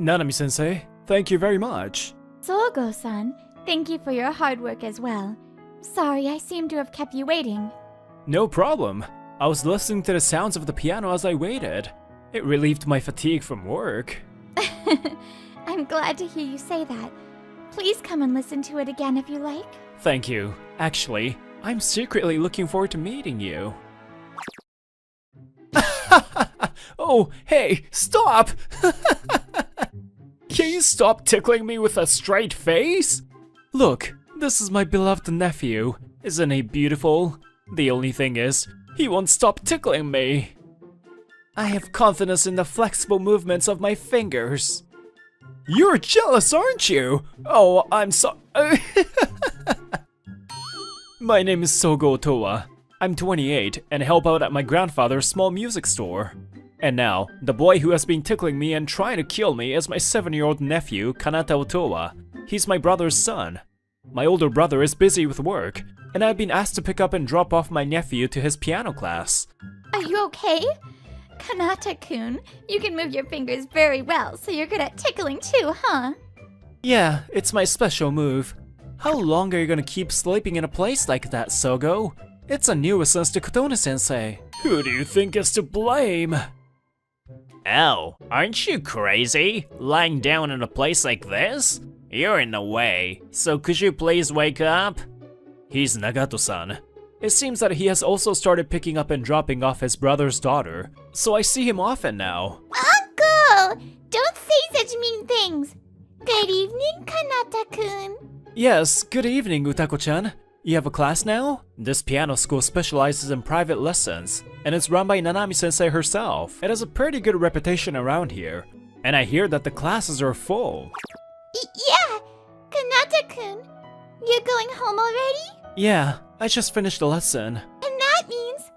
Nanami-sensei, thank you very much. Sogo-san, thank you for your hard work as well. Sorry, I seem to have kept you waiting. No problem. I was listening to the sounds of the piano as I waited. It relieved my fatigue from work. I'm glad to hear you say that. Please come and listen to it again if you like. Thank you. Actually, I'm secretly looking forward to meeting you. Oh, hey, stop! Can you stop tickling me with a straight face? Look, this is my beloved nephew. Isn't he beautiful? The only thing is, he won't stop tickling me. I have confidence in the flexible movements of my fingers. You're jealous, aren't you? Oh, I'm so- My name is Sogo Otowa. I'm 28 and help out at my grandfather's small music store. And now, the boy who has been tickling me and trying to kill me is my 7-year-old nephew, Kanata Otowa. He's my brother's son. My older brother is busy with work, and I've been asked to pick up and drop off my nephew to his piano class. Are you okay? Kanata-kun, you can move your fingers very well, so you're good at tickling too, huh? Yeah, it's my special move. How long are you gonna keep sleeping in a place like that, Sogo? It's a nuisance to Kotone-sensei. Who do you think is to blame? Oh, aren't you crazy? Lying down in a place like this? You're in the way, so could you please wake up? He's Nagato-san. It seems that he has also started picking up and dropping off his brother's daughter, so I see him often now. Uncle! Don't say such mean things! Good evening, Kanata-kun. Yes, good evening, Utako-chan. You have a class now? This piano school specializes in private lessons, and it's run by Nanami-sensei herself. It has a pretty good reputation around here, and I hear that the classes are full. Yeah! Kanata-kun, you're going home already? Yeah, I just finished the lesson. And that means...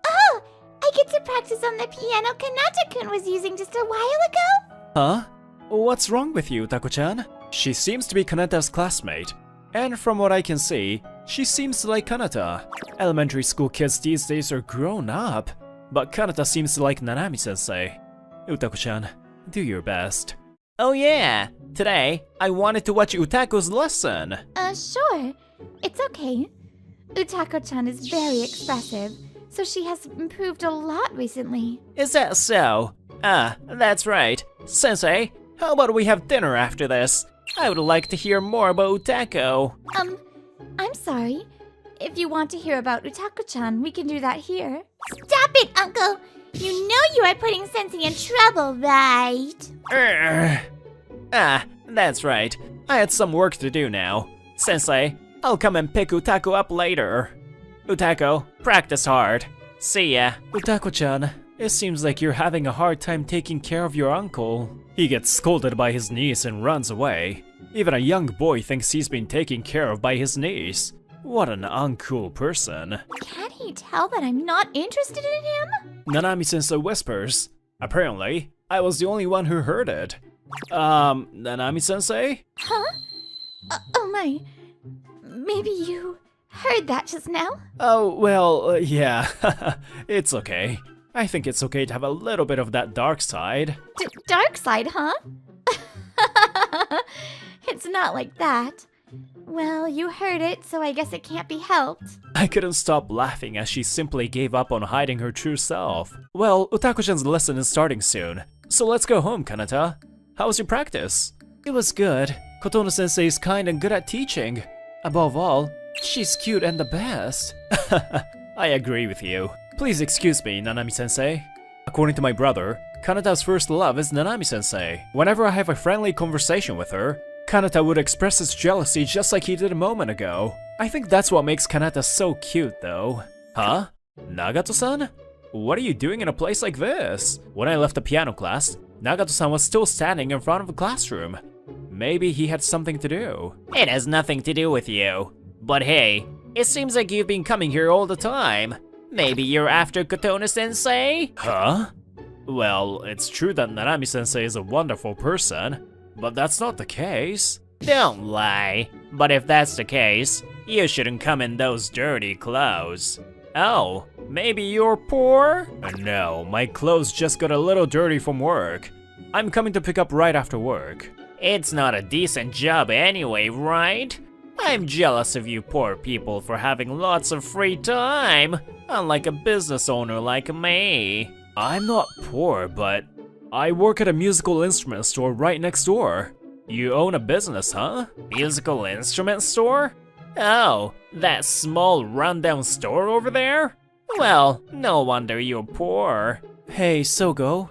Oh! I get to practice on the piano Kanata-kun was using just a while ago? Huh? What's wrong with you, Utako-chan? She seems to be Kanata's classmate, and from what I can see, she seems to like Kanata. Elementary school kids these days are grown up, but Kanata seems to like Nanami-sensei. Utako-chan, do your best. Oh yeah, today I wanted to watch Utako's lesson. Sure. It's okay. Utako-chan is very expressive, so she has improved a lot recently. Is that so? Ah, that's right. Sensei, how about we have dinner after this? I would like to hear more about Utako. I'm sorry. If you want to hear about Utako-chan, we can do that here. Stop it, Uncle! You know you are putting Sensei in trouble, right? Ah, that's right. I had some work to do now. Sensei, I'll come and pick Utako up later. Utako, practice hard. See ya. Utako-chan, it seems like you're having a hard time taking care of your uncle. He gets scolded by his niece and runs away. Even a young boy thinks he's been taken care of by his niece. What an uncool person. Can't he tell that I'm not interested in him? Nanami-sensei whispers. Apparently, I was the only one who heard it. Nanami-sensei? Huh? Oh my. Maybe you heard that just now? Oh, well, yeah. It's okay. I think it's okay to have a little bit of that dark side. Dark side, huh? It's not like that. Well, you heard it, so I guess it can't be helped. I couldn't stop laughing as she simply gave up on hiding her true self. Well, Utako-chan's lesson is starting soon, so let's go home, Kanata. How was your practice? It was good. Kotono-sensei is kind and good at teaching. Above all, she's cute and the best. I agree with you. Please excuse me, Nanami-sensei. According to my brother, Kanata's first love is Nanami-sensei. Whenever I have a friendly conversation with her, Kanata would express his jealousy just like he did a moment ago. I think that's what makes Kanata so cute, though. Huh? Nagato-san? What are you doing in a place like this? When I left the piano class, Nagato-san was still standing in front of the classroom. Maybe he had something to do. It has nothing to do with you. But hey, it seems like you've been coming here all the time. Maybe you're after Kotone-sensei? Huh? Well, it's true that Nanami-sensei is a wonderful person, but that's not the case. Don't lie. But if that's the case, you shouldn't come in those dirty clothes. Oh, maybe you're poor? No, my clothes just got a little dirty from work. I'm coming to pick up right after work. It's not a decent job anyway, right? I'm jealous of you poor people for having lots of free time, unlike a business owner like me. I'm not poor, but I work at a musical instrument store right next door. You own a business, huh? Musical instrument store? Oh, that small rundown store over there? Well, no wonder you're poor. Hey, Sogo.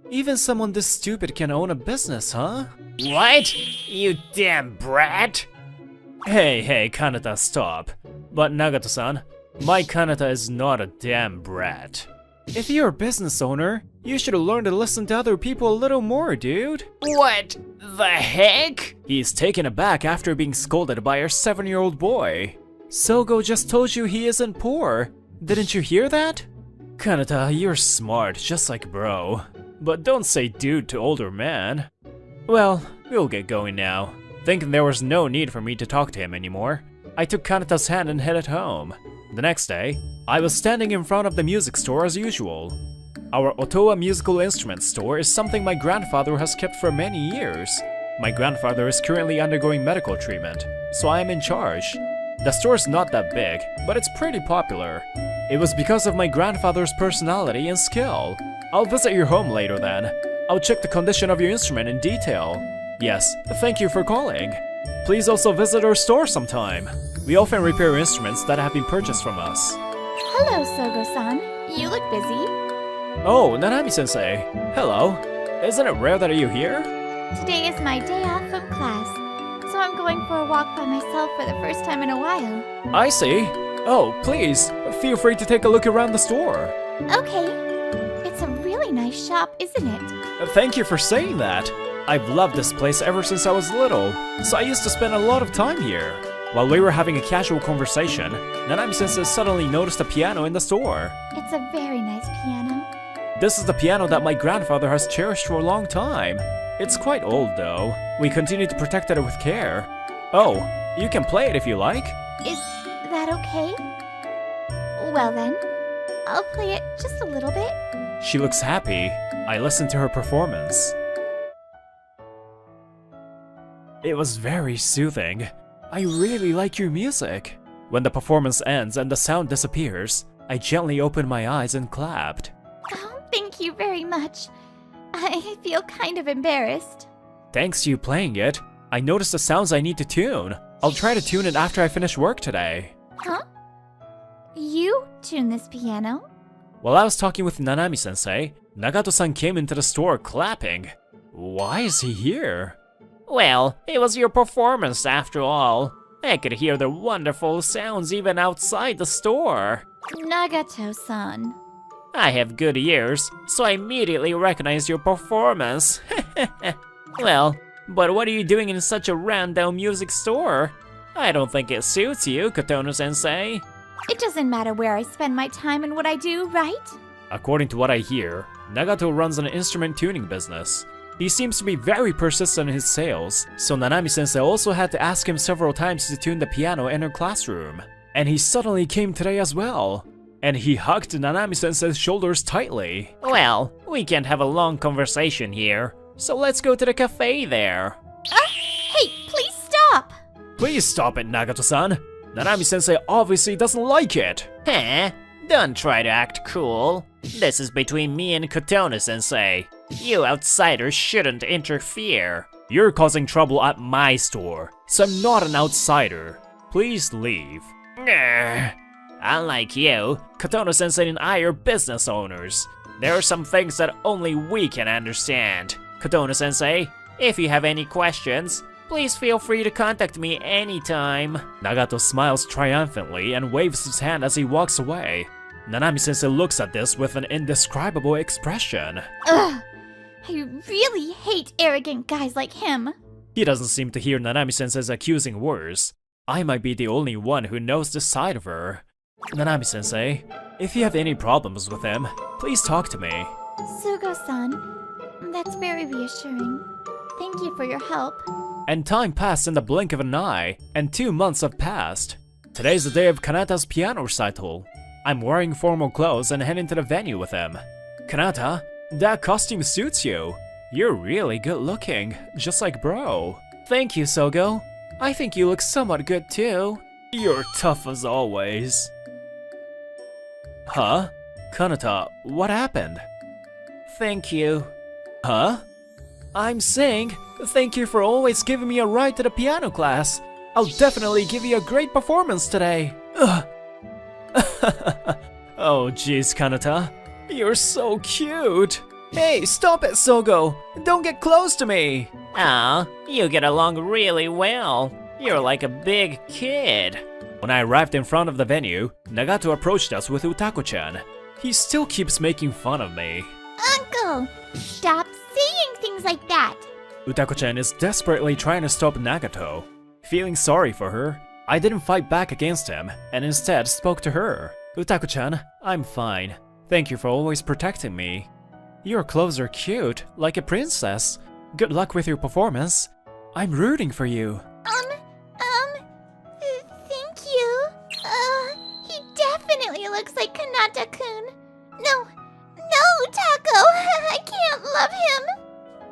Even someone this stupid can own a business, huh? What? You damn brat! Hey, Kanata, stop. But Nagato-san, my Kanata is not a damn brat. If you're a business owner, you should learn to listen to other people a little more, dude. What the heck? He's taken aback after being scolded by our 7-year-old boy. Sogo just told you he isn't poor. Didn't you hear that? Kanata, you're smart, just like bro. But don't say dude to older man. Well, we'll get going now. Thinking there was no need for me to talk to him anymore, I took Kanata's hand and headed home. The next day, I was standing in front of the music store as usual. Our Otoa musical instrument store is something my grandfather has kept for many years. My grandfather is currently undergoing medical treatment, so I am in charge. The store is not that big, but it's pretty popular. It was because of my grandfather's personality and skill. I'll visit your home later then. I'll check the condition of your instrument in detail. Yes, thank you for calling. Please also visit our store sometime. We often repair instruments that have been purchased from us. Hello, Sogo-san. You look busy. Oh, Nanami-sensei. Hello. Isn't it rare that you're here? Today is my day off from class, so I'm going for a walk by myself for the first time in a while. I see. Oh, please, feel free to take a look around the store. Okay. It's a really nice shop, isn't it? Thank you for saying that. I've loved this place ever since I was little, so I used to spend a lot of time here. While we were having a casual conversation, Nanami-sensei suddenly noticed a piano in the store. It's a very nice piano. This is the piano that my grandfather has cherished for a long time. It's quite old though. We continue to protect it with care. Oh, you can play it if you like. Is that okay? Well then, I'll play it just a little bit. She looks happy. I listened to her performance. It was very soothing. I really like your music. When the performance ends and the sound disappears, I gently opened my eyes and clapped. Oh, thank you very much. I feel kind of embarrassed. Thanks to you playing it, I noticed the sounds I need to tune. I'll try to tune it after I finish work today. Huh? You tune this piano? While I was talking with Nanami-sensei, Nagato-san came into the store clapping. Why is he here? Well, it was your performance after all. I could hear the wonderful sounds even outside the store. Nagato-san. I have good ears, so I immediately recognized your performance. Well, but what are you doing in such a rundown music store? I don't think it suits you, Kotono-sensei. It doesn't matter where I spend my time and what I do, right? According to what I hear, Nagato runs an instrument tuning business. He seems to be very persistent in his sales, so Nanami-sensei also had to ask him several times to tune the piano in her classroom. And he suddenly came today as well. And he hugged Nanami-sensei's shoulders tightly. Well, we can't have a long conversation here, so let's go to the cafe there. Hey, please stop! Please stop it, Nagato-san. Nanami-sensei obviously doesn't like it. Huh? Don't try to act cool. This is between me and Kotono-sensei. You outsiders shouldn't interfere. You're causing trouble at my store, so I'm not an outsider. Please leave. Unlike you, Kotono-sensei and I are business owners. There are some things that only we can understand. Kotono-sensei, if you have any questions, please feel free to contact me anytime. Nagato smiles triumphantly and waves his hand as he walks away. Nanami-sensei looks at this with an indescribable expression. Ugh! I really hate arrogant guys like him. He doesn't seem to hear Nanami-sensei's accusing words. I might be the only one who knows this side of her. Nanami-sensei, if you have any problems with him, please talk to me. Sugo-san, that's very reassuring. Thank you for your help. And time passed in the blink of an eye, and 2 months have passed. Today's the day of Kanata's piano recital. I'm wearing formal clothes and heading to the venue with him. Kanata, that costume suits you. you're really good looking, just like bro. Thank you, Sogo. I think you look somewhat good too. You're tough as always. Huh? Kanata, what happened? Thank you. Huh? I'm saying, thank you for always giving me a ride to the piano class. I'll definitely give you a great performance today. Ugh. Oh jeez, Kanata. You're so cute. Hey, stop it, Sogo. Don't get close to me. Aw, you get along really well. You're like a big kid. When I arrived in front of the venue, Nagato approached us with Utako-chan. He still keeps making fun of me. Uncle, stop saying things like that. Utako-chan is desperately trying to stop Nagato. Feeling sorry for her, I didn't fight back against him and instead spoke to her. Utako-chan, I'm fine. Thank you for always protecting me. Your clothes are cute, like a princess. Good luck with your performance. I'm rooting for you. Thank you. He definitely looks like Kanata-kun. No, Taco, I can't love him.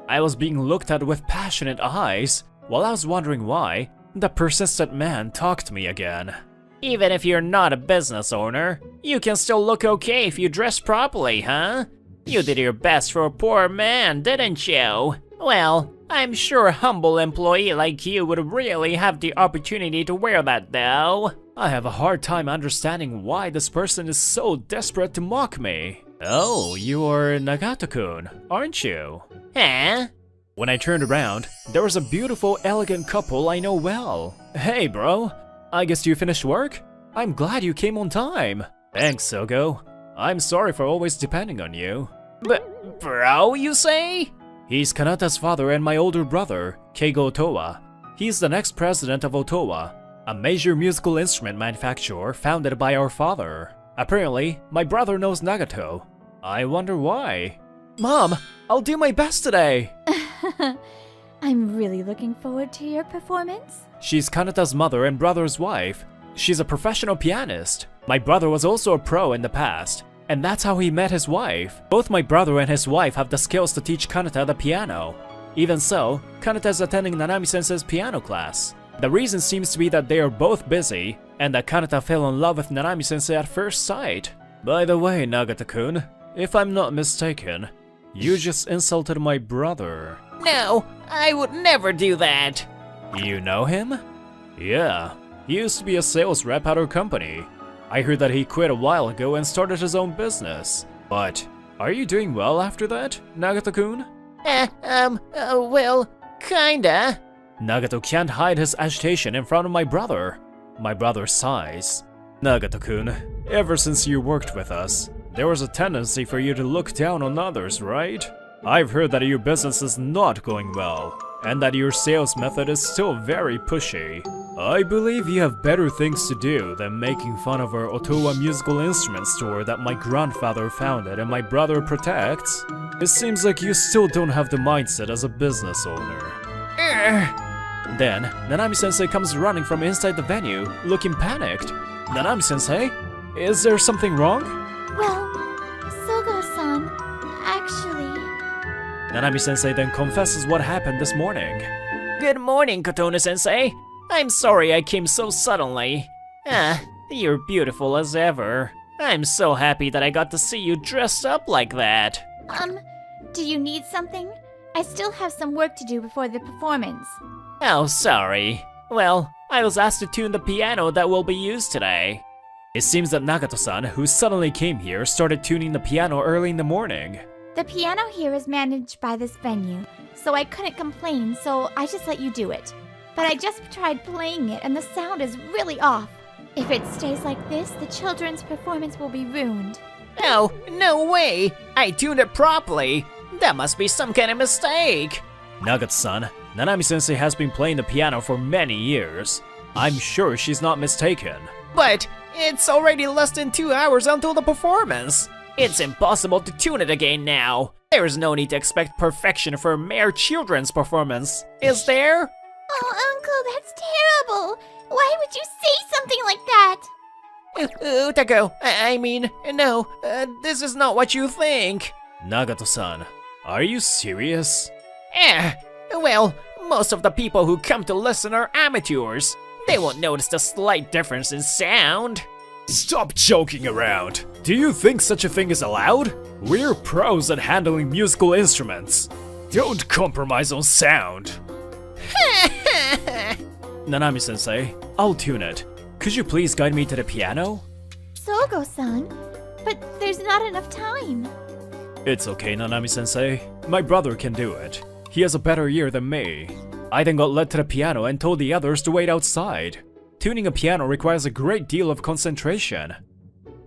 I was being looked at with passionate eyes. While I was wondering why, the persistent man talked to me again. Even if you're not a business owner, you can still look okay if you dress properly, huh? You did your best for a poor man, didn't you? Well, I'm sure a humble employee like you would really have the opportunity to wear that though. I have a hard time understanding why this person is so desperate to mock me. Oh, you're Nagato-kun, aren't you? Huh? When I turned around, there was a beautiful, elegant couple I know well. Hey bro, I guess you finished work? I'm glad you came on time. Thanks, Sogo. I'm sorry for always depending on you. But bro, you say? He's Kanata's father and my older brother, Keigo Otowa. He's the next president of Otowa, a major musical instrument manufacturer founded by our father. Apparently, my brother knows Nagato. I wonder why. Mom, I'll do my best today! I'm really looking forward to your performance. She's Kanata's mother and brother's wife. She's a professional pianist. My brother was also a pro in the past, and that's how he met his wife. Both my brother and his wife have the skills to teach Kanata the piano. Even so, Kanata is attending Nanami-sensei's piano class. The reason seems to be that they are both busy, and that Kanata fell in love with Nanami-sensei at first sight. By the way, Nagata-kun, if I'm not mistaken, you just insulted my brother. No, I would never do that. You know him? Yeah, he used to be a sales rep at our company. I heard that he quit a while ago and started his own business. But, are you doing well after that, Nagato-kun? Well, kinda. Nagato can't hide his agitation in front of my brother. My brother sighs. Nagato-kun, ever since you worked with us, there was a tendency for you to look down on others, right? I've heard that your business is not going well, and that your sales method is still very pushy. I believe you have better things to do than making fun of our Otowa musical instrument store that my grandfather founded and my brother protects. It seems like you still don't have the mindset as a business owner. Then, Nanami-sensei comes running from inside the venue, looking panicked. Nanami-sensei? Is there something wrong? Well, Sogo-san, actually... Nanami-sensei then confesses what happened this morning. Good morning, Kotone-sensei. I'm sorry I came so suddenly. You're beautiful as ever. I'm so happy that I got to see you dressed up like that. Do you need something? I still have some work to do before the performance. Oh, sorry. Well, I was asked to tune the piano that will be used today. It seems that Nagato-san, who suddenly came here, started tuning the piano early in the morning. The piano here is managed by this venue, so I couldn't complain, so I just let you do it. But I just tried playing it and the sound is really off. If it stays like this, the children's performance will be ruined. Oh, no way! I tuned it properly! That must be some kind of mistake! Nagato-san, Nanami-sensei has been playing the piano for many years. I'm sure she's not mistaken. But it's already less than 2 hours until the performance! It's impossible to tune it again now. There's no need to expect perfection for a mere children's performance, is there? Oh, Uncle, that's terrible! Why would you say something like that? Utako, I mean, no, this is not what you think. Nagato-san, Are you serious? Well, most of the people who come to listen are amateurs. They won't notice the slight difference in sound. Stop joking around! Do you think such a thing is allowed? We're pros at handling musical instruments. Don't compromise on sound. Nanami-sensei, I'll tune it. Could you please guide me to the piano? Sogo-san, but there's not enough time. It's okay, Nanami-sensei. My brother can do it. He has a better ear than me. I then got led to the piano and told the others to wait outside. Tuning a piano requires a great deal of concentration.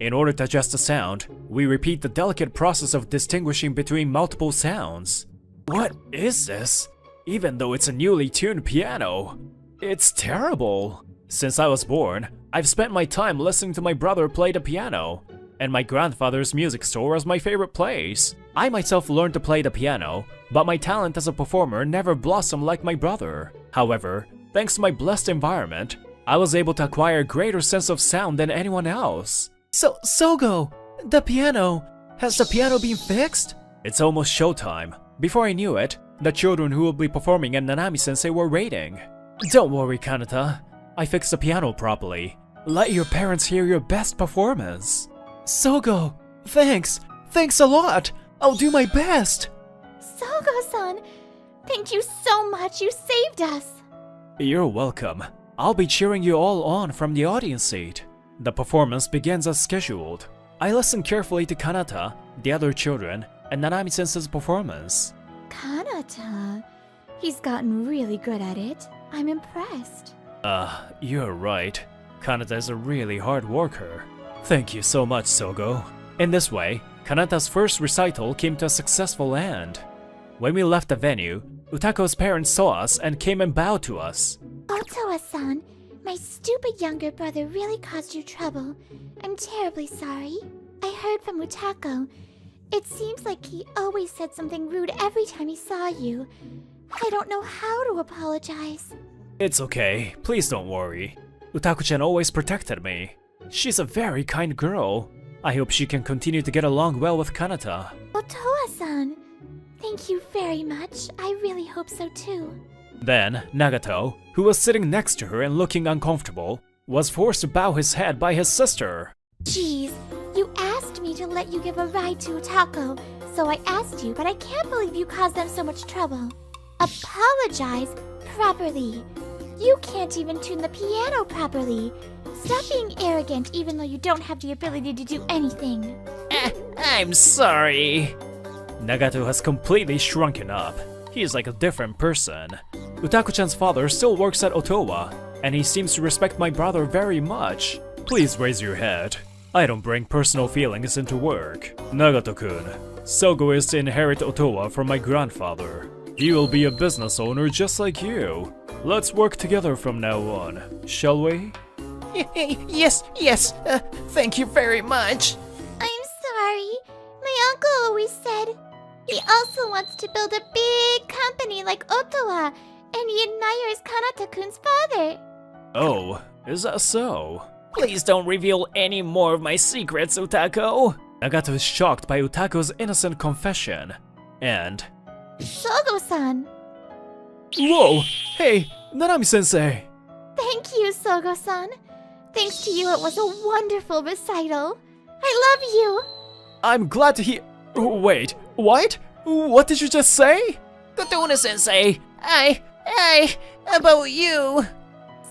In order to adjust the sound, we repeat the delicate process of distinguishing between multiple sounds. What is this? Even though it's a newly tuned piano, it's terrible. Since I was born, I've spent my time listening to my brother play the piano, and my grandfather's music store was my favorite place. I myself learned to play the piano, but my talent as a performer never blossomed like my brother. However, thanks to my blessed environment, I was able to acquire a greater sense of sound than anyone else. Sogo, the piano. Has the piano been fixed? It's almost showtime. Before I knew it, the children who will be performing and Nanami-sensei were waiting. Don't worry, Kanata. I fixed the piano properly. Let your parents hear your best performance. Sogo, thanks. Thanks a lot. I'll do my best. Sogo-san, thank you so much. You saved us. You're welcome. I'll be cheering you all on from the audience seat. The performance begins as scheduled. I listen carefully to Kanata, the other children, and Nanami-sensei's performance. Kanata, he's gotten really good at it. I'm impressed. You're right. Kanata is a really hard worker. Thank you so much, Sogo. In this way, Kanata's first recital came to a successful end. When we left the venue, Utako's parents saw us and came and bowed to us. Otoa-san, my stupid younger brother really caused you trouble. I'm terribly sorry. I heard from Utako. It seems like he always said something rude every time he saw you. I don't know how to apologize. It's okay, please don't worry. Utako-chan always protected me. She's a very kind girl. I hope she can continue to get along well with Kanata. Otoa-san, thank you very much. I really hope so too. Then, Nagato, who was sitting next to her and looking uncomfortable, was forced to bow his head by his sister. Jeez, you asked me to let you give a ride to Utako, so I asked you, but I can't believe you caused them so much trouble. Apologize properly. You can't even tune the piano properly. Stop being arrogant even though you don't have the ability to do anything. I'm sorry. Nagato has completely shrunken up. He is like a different person. Utako-chan's father still works at Otowa, and he seems to respect my brother very much. Please raise your head. I don't bring personal feelings into work. Nagato-kun, Sogo is to inherit Otowa from my grandfather. He will be a business owner just like you. Let's work together from now on, shall we? Yes, thank you very much. I'm sorry. My uncle always said he also wants to build a big company like Otowa, and he admires Kanata-kun's father. Oh, is that so? Please don't reveal any more of my secrets, Utako. Nagato is shocked by Utako's innocent confession, and... Sogo-san. Whoa! Hey, Nanami-sensei! Thank you, Sogo-san. Thanks to you, it was a wonderful recital. I love you. I'm glad to hear... Wait, what? What did you just say? Kotona-sensei, about you.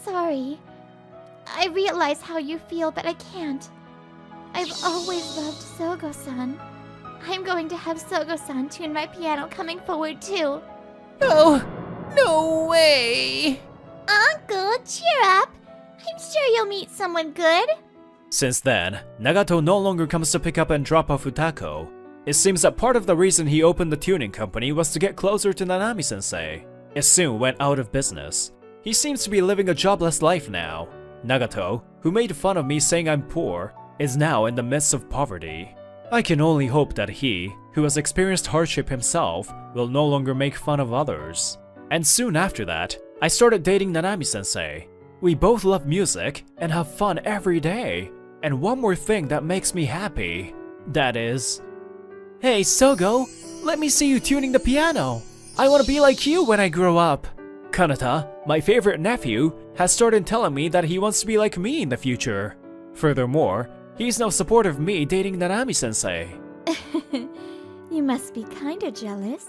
Sorry. I realize how you feel, but I can't. I've always loved Sogo-san. I'm going to have Sogo-san tune my piano coming forward too. Oh, no way. Uncle, cheer up. I'm sure you'll meet someone good. Since then, Nagato no longer comes to pick up and drop off Utako. It seems that part of the reason he opened the tuning company was to get closer to Nanami-sensei. It soon went out of business. He seems to be living a jobless life now. Nagato, who made fun of me saying I'm poor, is now in the midst of poverty. I can only hope that he, who has experienced hardship himself, will no longer make fun of others. And soon after that, I started dating Nanami-sensei. We both love music and have fun every day. And one more thing that makes me happy. That is... Hey, Sogo! Let me see you tuning the piano. I want to be like you when I grow up. Kanata, my favorite nephew, has started telling me that he wants to be like me in the future. Furthermore, he's now supportive of me dating Nanami-sensei. You must be kinda jealous.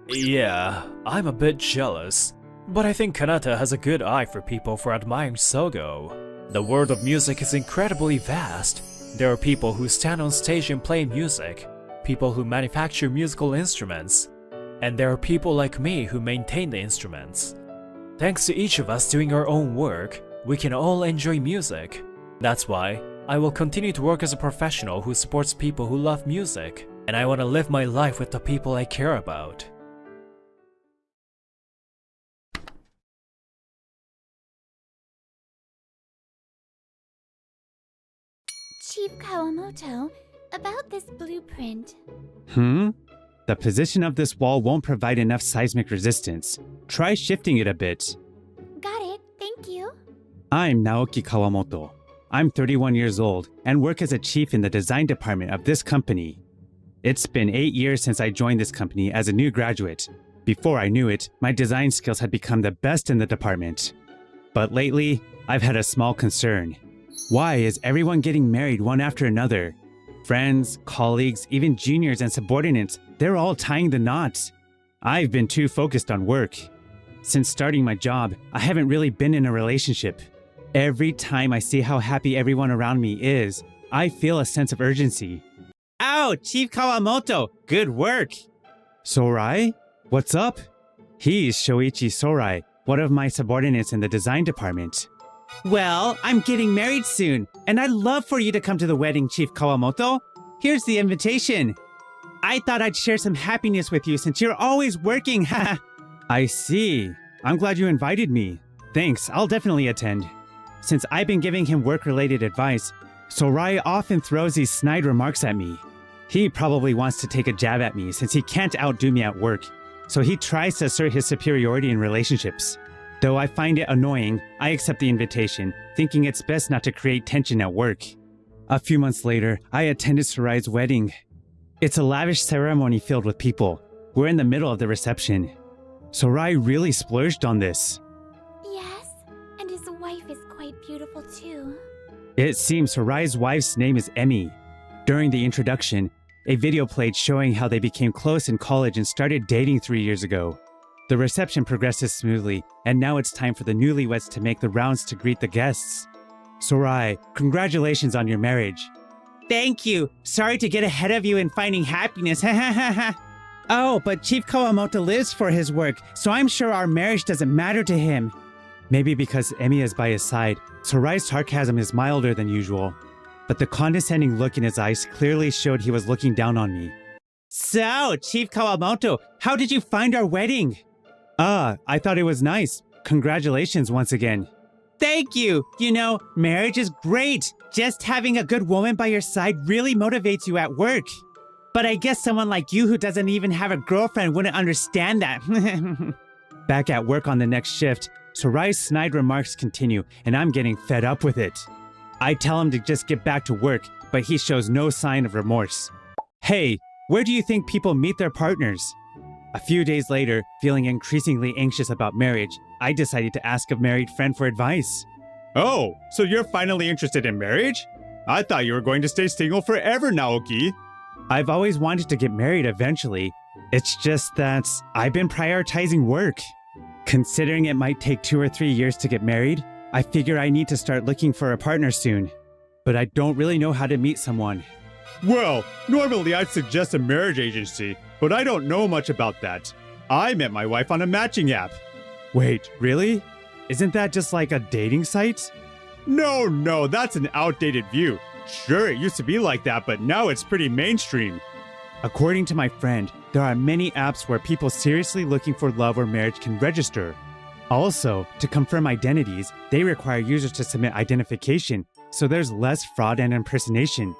Yeah, I'm a bit jealous. But I think Kanata has a good eye for people for admiring Sogo. The world of music is incredibly vast. There are people who stand on stage and play music, people who manufacture musical instruments, and there are people like me who maintain the instruments. Thanks to each of us doing our own work, we can all enjoy music. That's why I will continue to work as a professional who supports people who love music, and I want to live my life with the people I care about. Chief Kawamoto, about this blueprint. The position of this wall won't provide enough seismic resistance. Try shifting it a bit. Got it, thank you. I'm Naoki Kawamoto. I'm 31 years old and work as a chief in the design department of this company. It's been 8 years since I joined this company as a new graduate. Before I knew it, my design skills had become the best in the department. But lately, I've had a small concern. Why is everyone getting married one after another? Friends, colleagues, even juniors and subordinates, they're all tying the knots. I've been too focused on work. Since starting my job, I haven't really been in a relationship. Every time I see how happy everyone around me is, I feel a sense of urgency. Ow, Chief Kawamoto, good work! Sarai? What's up? He's Shoichi Sarai, one of my subordinates in the design department. Well, I'm getting married soon, and I'd love for you to come to the wedding, Chief Kawamoto. Here's the invitation. I thought I'd share some happiness with you since you're always working. I see. I'm glad you invited me. Thanks, I'll definitely attend. Since I've been giving him work-related advice, Sarai often throws these snide remarks at me. He probably wants to take a jab at me since he can't outdo me at work, so he tries to assert his superiority in relationships. Though I find it annoying, I accept the invitation, thinking it's best not to create tension at work. A few months later, I attended Sarai's wedding. It's a lavish ceremony filled with people. We're in the middle of the reception. Sarai really splurged on this. Yes, and his wife is quite beautiful too. It seems Sarai's wife's name is Emi. During the introduction, a video played showing how they became close in college and started dating 3 years ago. The reception progresses smoothly, and now it's time for the newlyweds to make the rounds to greet the guests. Sarai, congratulations on your marriage. Thank you. Sorry to get ahead of you in finding happiness. Oh, but Chief Kawamoto lives for his work, so I'm sure our marriage doesn't matter to him. Maybe because Emi is by his side, Sarai's sarcasm is milder than usual. But the condescending look in his eyes clearly showed he was looking down on me. So, Chief Kawamoto, how did you find our wedding? I thought it was nice. Congratulations once again. Thank you. You know, marriage is great. Just having a good woman by your side really motivates you at work. But I guess someone like you who doesn't even have a girlfriend wouldn't understand that. Back at work on the next shift, Sarai's snide remarks continue, and I'm getting fed up with it. I tell him to just get back to work, but he shows no sign of remorse. Hey, where do you think people meet their partners? A few days later, feeling increasingly anxious about marriage, I decided to ask a married friend for advice. Oh, so you're finally interested in marriage? I thought you were going to stay single forever, Naoki. I've always wanted to get married eventually. It's just that I've been prioritizing work. Considering it might take 2 or 3 years to get married, I figure I need to start looking for a partner soon. But I don't really know how to meet someone. Well, normally I'd suggest a marriage agency, but I don't know much about that. I met my wife on a matching app. Wait, really? Isn't that just like a dating site? No, that's an outdated view. Sure, it used to be like that, but now it's pretty mainstream. According to my friend, there are many apps where people seriously looking for love or marriage can register. Also, to confirm identities, they require users to submit identification, so there's less fraud and impersonation.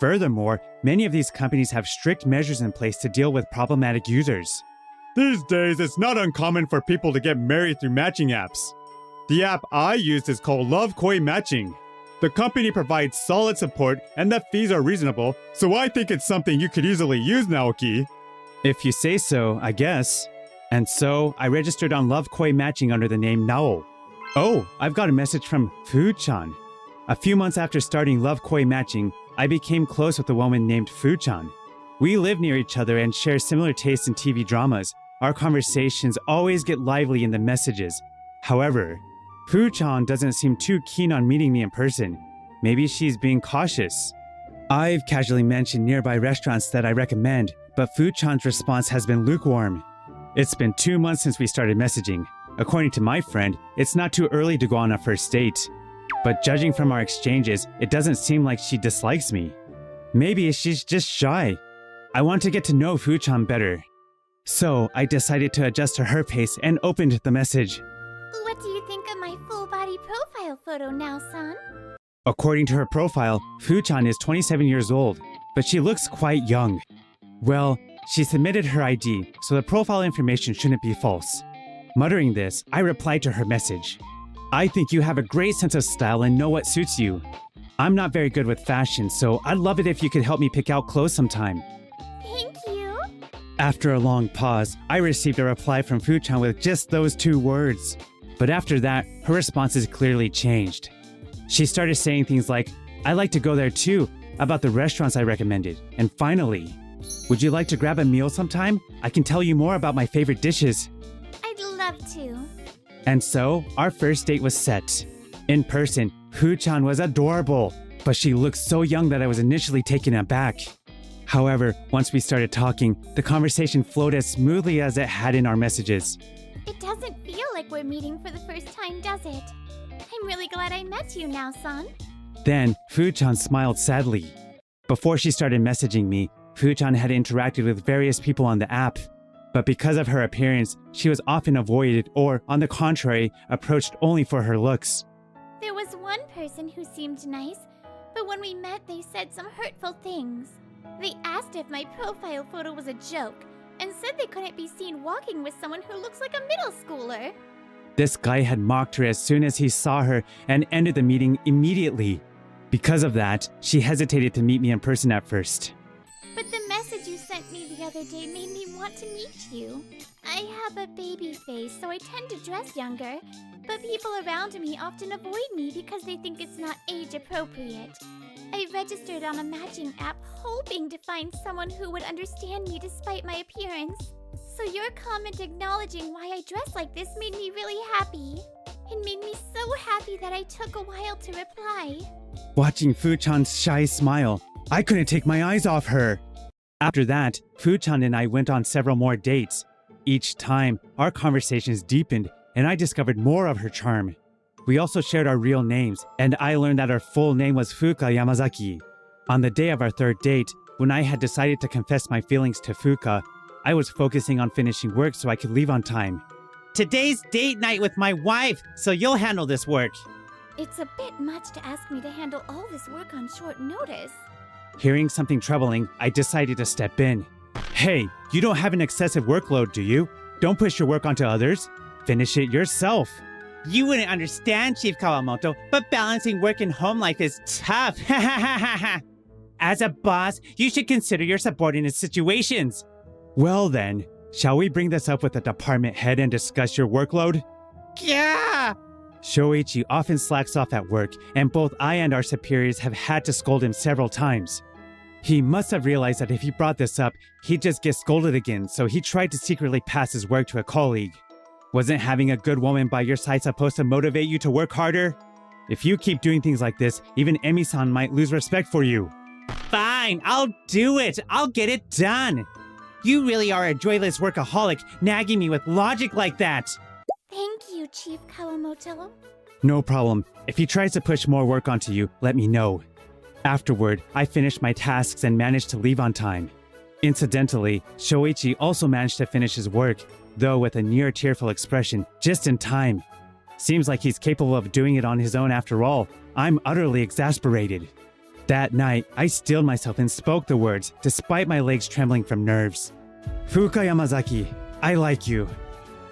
Furthermore, many of these companies have strict measures in place to deal with problematic users. These days, it's not uncommon for people to get married through matching apps. The app I used is called Love Koi Matching. The company provides solid support and the fees are reasonable, so I think it's something you could easily use, Naoki. If you say so, I guess. And so, I registered on Love Koi Matching under the name Nao. Oh, I've got a message from Fu-chan. A few months after starting Love Koi Matching, I became close with a woman named Fu-chan. We live near each other and share similar tastes in TV dramas. Our conversations always get lively in the messages. However, Fu-chan doesn't seem too keen on meeting me in person. Maybe she's being cautious. I've casually mentioned nearby restaurants that I recommend, but Fu-chan's response has been lukewarm. It's been 2 months since we started messaging. According to my friend, it's not too early to go on a first date. But judging from our exchanges, it doesn't seem like she dislikes me. Maybe she's just shy. I want to get to know Fu-chan better. So I decided to adjust to her pace and opened the message. What do you think of my full-body profile photo now, son? According to her profile, Fu-chan is 27 years old, but she looks quite young. Well, she submitted her ID, so the profile information shouldn't be false. Muttering this, I replied to her message. I think you have a great sense of style and know what suits you. I'm not very good with fashion, so I'd love it if you could help me pick out clothes sometime. Thank you. After a long pause, I received a reply from Fu-chan with just those 2 words. But after that, her responses clearly changed. She started saying things like, "I'd like to go there too," about the restaurants I recommended. And finally, "Would you like to grab a meal sometime? I can tell you more about my favorite dishes." I'd love to. And so, our first date was set. In person, Fu-chan was adorable, but she looked so young that I was initially taken aback. However, once we started talking, the conversation flowed as smoothly as it had in our messages. It doesn't feel like we're meeting for the first time, does it? I'm really glad I met you now, son. Then, Fu-chan smiled sadly. Before she started messaging me, Fu-chan had interacted with various people on the app. But because of her appearance, she was often avoided or, on the contrary, approached only for her looks. There was one person who seemed nice, but when we met, they said some hurtful things. They asked if my profile photo was a joke, and said they couldn't be seen walking with someone who looks like a middle schooler. This guy had mocked her as soon as he saw her and ended the meeting immediately. Because of that, she hesitated to meet me in person at first. But the message you sent me the other day made me want to meet you. I have a baby face, so I tend to dress younger, but people around me often avoid me because they think it's not age appropriate. I registered on a matching app hoping to find someone who would understand me despite my appearance. So your comment acknowledging why I dress like this made me really happy. It made me so happy that I took a while to reply. Watching Fu-chan's shy smile, I couldn't take my eyes off her. After that, Fu-chan and I went on several more dates. Each time, our conversations deepened, and I discovered more of her charm. We also shared our real names, and I learned that our full name was Fuka Yamazaki. On the day of our 3rd date, when I had decided to confess my feelings to Fuka, I was focusing on finishing work so I could leave on time. Today's date night with my wife, so you'll handle this work. It's a bit much to ask me to handle all this work on short notice. Hearing something troubling, I decided to step in. Hey, you don't have an excessive workload, do you? Don't push your work onto others. Finish it yourself. You wouldn't understand, Chief Kawamoto, but balancing work and home life is tough. As a boss, you should consider your subordinate situations. Well then, shall we bring this up with the department head and discuss your workload? Yeah! Shoichi often slacks off at work, and both I and our superiors have had to scold him several times. He must have realized that if he brought this up, he'd just get scolded again, so he tried to secretly pass his work to a colleague. Wasn't having a good woman by your side supposed to motivate you to work harder? If you keep doing things like this, even Emi-san might lose respect for you. Fine, I'll do it. I'll get it done. You really are a joyless workaholic, nagging me with logic like that. Thank you, Chief Kawamoto. No problem. If he tries to push more work onto you, let me know. Afterward, I finished my tasks and managed to leave on time. Incidentally, Shoichi also managed to finish his work, though with a near tearful expression, just in time. Seems like he's capable of doing it on his own after all. I'm utterly exasperated. That night, I steeled myself and spoke the words, despite my legs trembling from nerves. Fuka Yamazaki, I like you.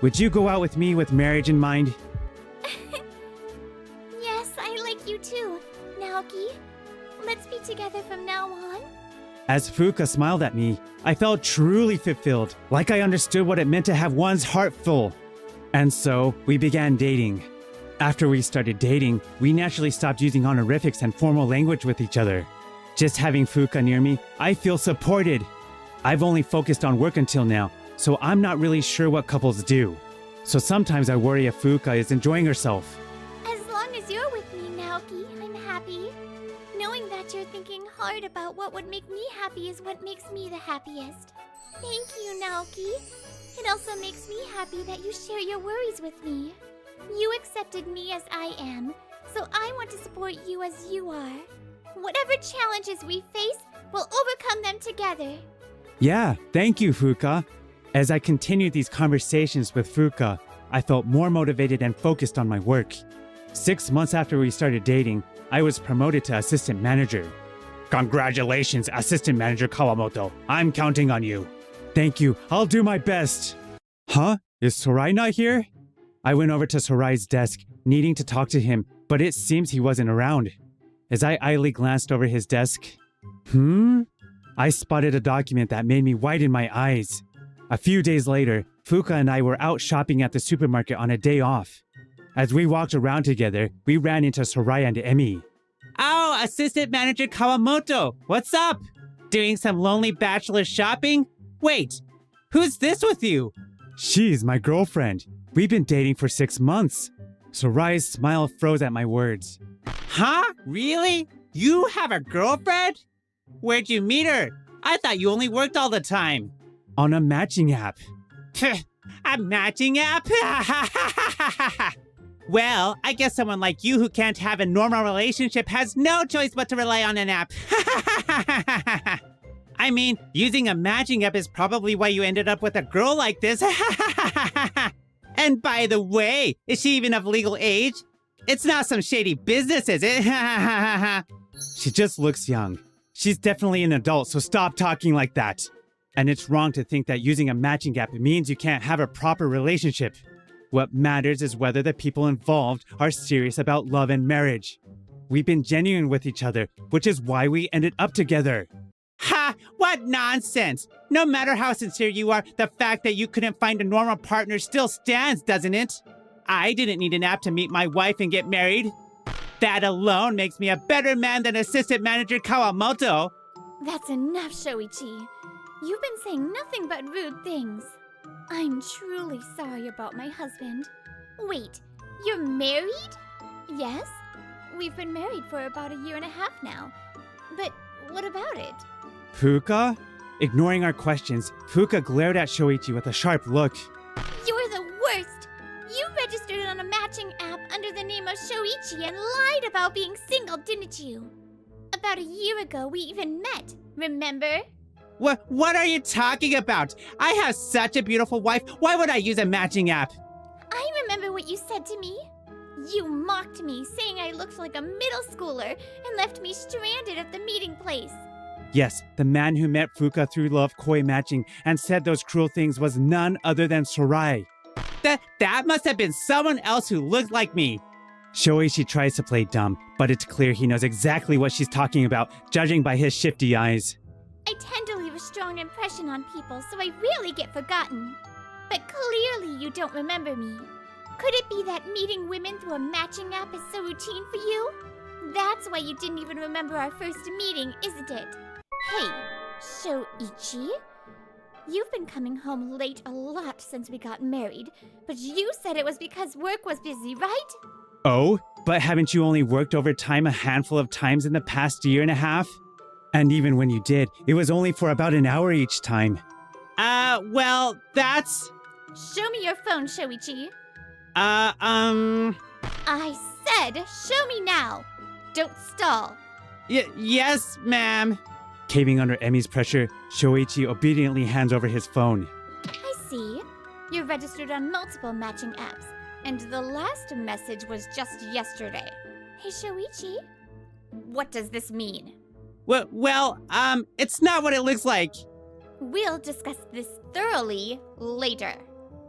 Would you go out with me with marriage in mind? Yes, I like you too, Naoki. Let's be together from now on. As Fuka smiled at me, I felt truly fulfilled, like I understood what it meant to have one's heart full. And so, we began dating. After we started dating, we naturally stopped using honorifics and formal language with each other. Just having Fuka near me, I feel supported. I've only focused on work until now, so I'm not really sure what couples do. So sometimes I worry if Fuka is enjoying herself. As long as you're with me, Naoki, I'm happy. Knowing that you're thinking hard about what would make me happy is what makes me the happiest. Thank you, Naoki. It also makes me happy that you share your worries with me. You accepted me as I am, so I want to support you as you are. Whatever challenges we face, we'll overcome them together. Yeah, thank you, Fuka. As I continued these conversations with Fuka, I felt more motivated and focused on my work. 6 months after we started dating, I was promoted to assistant manager. Congratulations, assistant manager Kawamoto. I'm counting on you. Thank you. I'll do my best. Huh? Is Sarai not here? I went over to Sarai's desk, needing to talk to him, but it seems he wasn't around. As I idly glanced over his desk, I spotted a document that made me widen my eyes. A few days later, Fuka and I were out shopping at the supermarket on a day off. As we walked around together, we ran into Sarai and Emi. Oh, Assistant Manager Kawamoto, what's up? Doing some lonely bachelor shopping? Wait, who's this with you? She's my girlfriend. We've been dating for 6 months. Sarai's smile froze at my words. Huh? Really? You have a girlfriend? Where'd you meet her? I thought you only worked all the time. On a matching app. A matching app? Well, I guess someone like you who can't have a normal relationship has no choice but to rely on an app. I mean, using a matching app is probably why you ended up with a girl like this. And by the way, is she even of legal age? It's not some shady business, is it? She just looks young. She's definitely an adult, so stop talking like that. And it's wrong to think that using a matching app means you can't have a proper relationship. What matters is whether the people involved are serious about love and marriage. We've been genuine with each other, which is why we ended up together. Ha! What nonsense! No matter how sincere you are, the fact that you couldn't find a normal partner still stands, doesn't it? I didn't need an app to meet my wife and get married. That alone makes me a better man than Assistant Manager Kawamoto. That's enough, Shoichi. You've been saying nothing but rude things. I'm truly sorry about my husband. Wait, you're married? Yes, we've been married for about 1.5 years now. But what about it? Fuka? Ignoring our questions, Fuka glared at Shoichi with a sharp look. You're the worst! You registered on a matching app under the name of Shoichi and lied about being single, didn't you? About 1 year ago, we even met, remember? What are you talking about? I have such a beautiful wife. Why would I use a matching app? I remember what you said to me. You mocked me, saying I looked like a middle schooler and left me stranded at the meeting place. Yes, the man who met Fuka through love koi matching and said those cruel things was none other than Sarai. That must have been someone else who looked like me. Shoichi tries to play dumb, but it's clear he knows exactly what she's talking about, judging by his shifty eyes. I tend to leave a strong impression on people, so I rarely get forgotten. But clearly you don't remember me. Could it be that meeting women through a matching app is so routine for you? That's why you didn't even remember our first meeting, isn't it? Hey, Shoichi. You've been coming home late a lot since we got married, but you said it was because work was busy, right? Oh, but haven't you only worked overtime a handful of times in the past 1.5 years? And even when you did, it was only for about an hour each time. Well, that's... Show me your phone, Shoichi. I said, show me now. Don't stall. Yes, ma'am. Caving under Emi's pressure, Shoichi obediently hands over his phone. I see. You're registered on multiple matching apps, and the last message was just yesterday. Hey, Shoichi. What does this mean? Well, it's not what it looks like. We'll discuss this thoroughly later.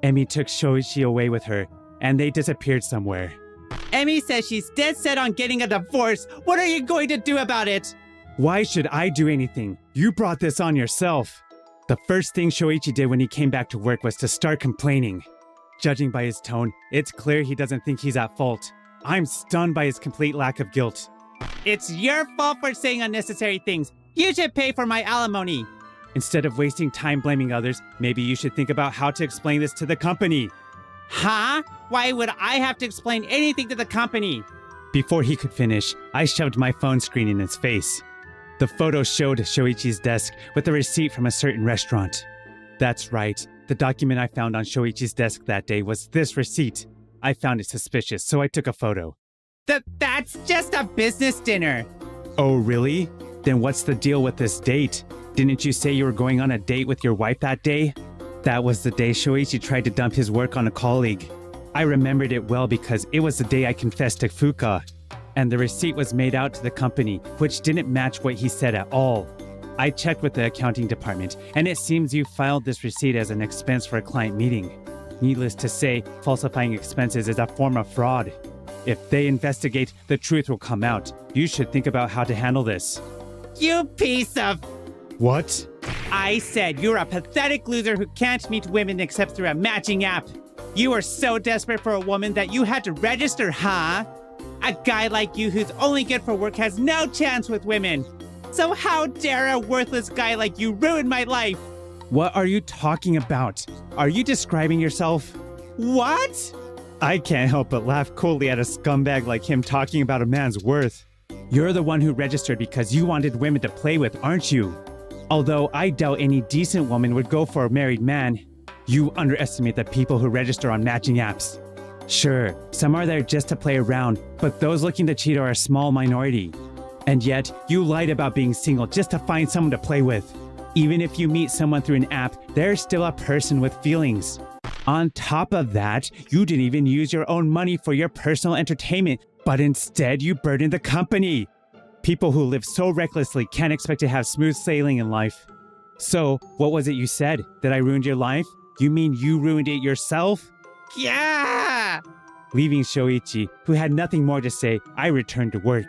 Emi took Shoichi away with her, and they disappeared somewhere. Emi says she's dead set on getting a divorce. What are you going to do about it? Why should I do anything? You brought this on yourself. The first thing Shoichi did when he came back to work was to start complaining. Judging by his tone, it's clear he doesn't think he's at fault. I'm stunned by his complete lack of guilt. It's your fault for saying unnecessary things. You should pay for my alimony. Instead of wasting time blaming others, maybe you should think about how to explain this to the company. Huh? Why would I have to explain anything to the company? Before he could finish, I shoved my phone screen in his face. The photo showed Shoichi's desk with a receipt from a certain restaurant. That's right, the document I found on Shoichi's desk that day was this receipt. I found it suspicious, so I took a photo. That's just a business dinner. Oh, really? Then what's the deal with this date? Didn't you say you were going on a date with your wife that day? That was the day Shoichi tried to dump his work on a colleague. I remembered it well because it was the day I confessed to Fuka. And the receipt was made out to the company, which didn't match what he said at all. I checked with the accounting department, and it seems you filed this receipt as an expense for a client meeting. Needless to say, falsifying expenses is a form of fraud. If they investigate, the truth will come out. You should think about how to handle this. You piece of... What? I said you're a pathetic loser who can't meet women except through a matching app. You were so desperate for a woman that you had to register, huh? A guy like you who's only good for work has no chance with women. So how dare a worthless guy like you ruin my life? What are you talking about? Are you describing yourself? What? I can't help but laugh coolly at a scumbag like him talking about a man's worth. You're the one who registered because you wanted women to play with, aren't you? Although I doubt any decent woman would go for a married man. You underestimate the people who register on matching apps. Sure, some are there just to play around, but those looking to cheat are a small minority. And yet, you lied about being single just to find someone to play with. Even if you meet someone through an app, they're still a person with feelings. On top of that, you didn't even use your own money for your personal entertainment, but instead you burdened the company. People who live so recklessly can't expect to have smooth sailing in life. So, what was it you said? That I ruined your life? You mean you ruined it yourself? Yeah! Leaving Shoichi, who had nothing more to say, I returned to work.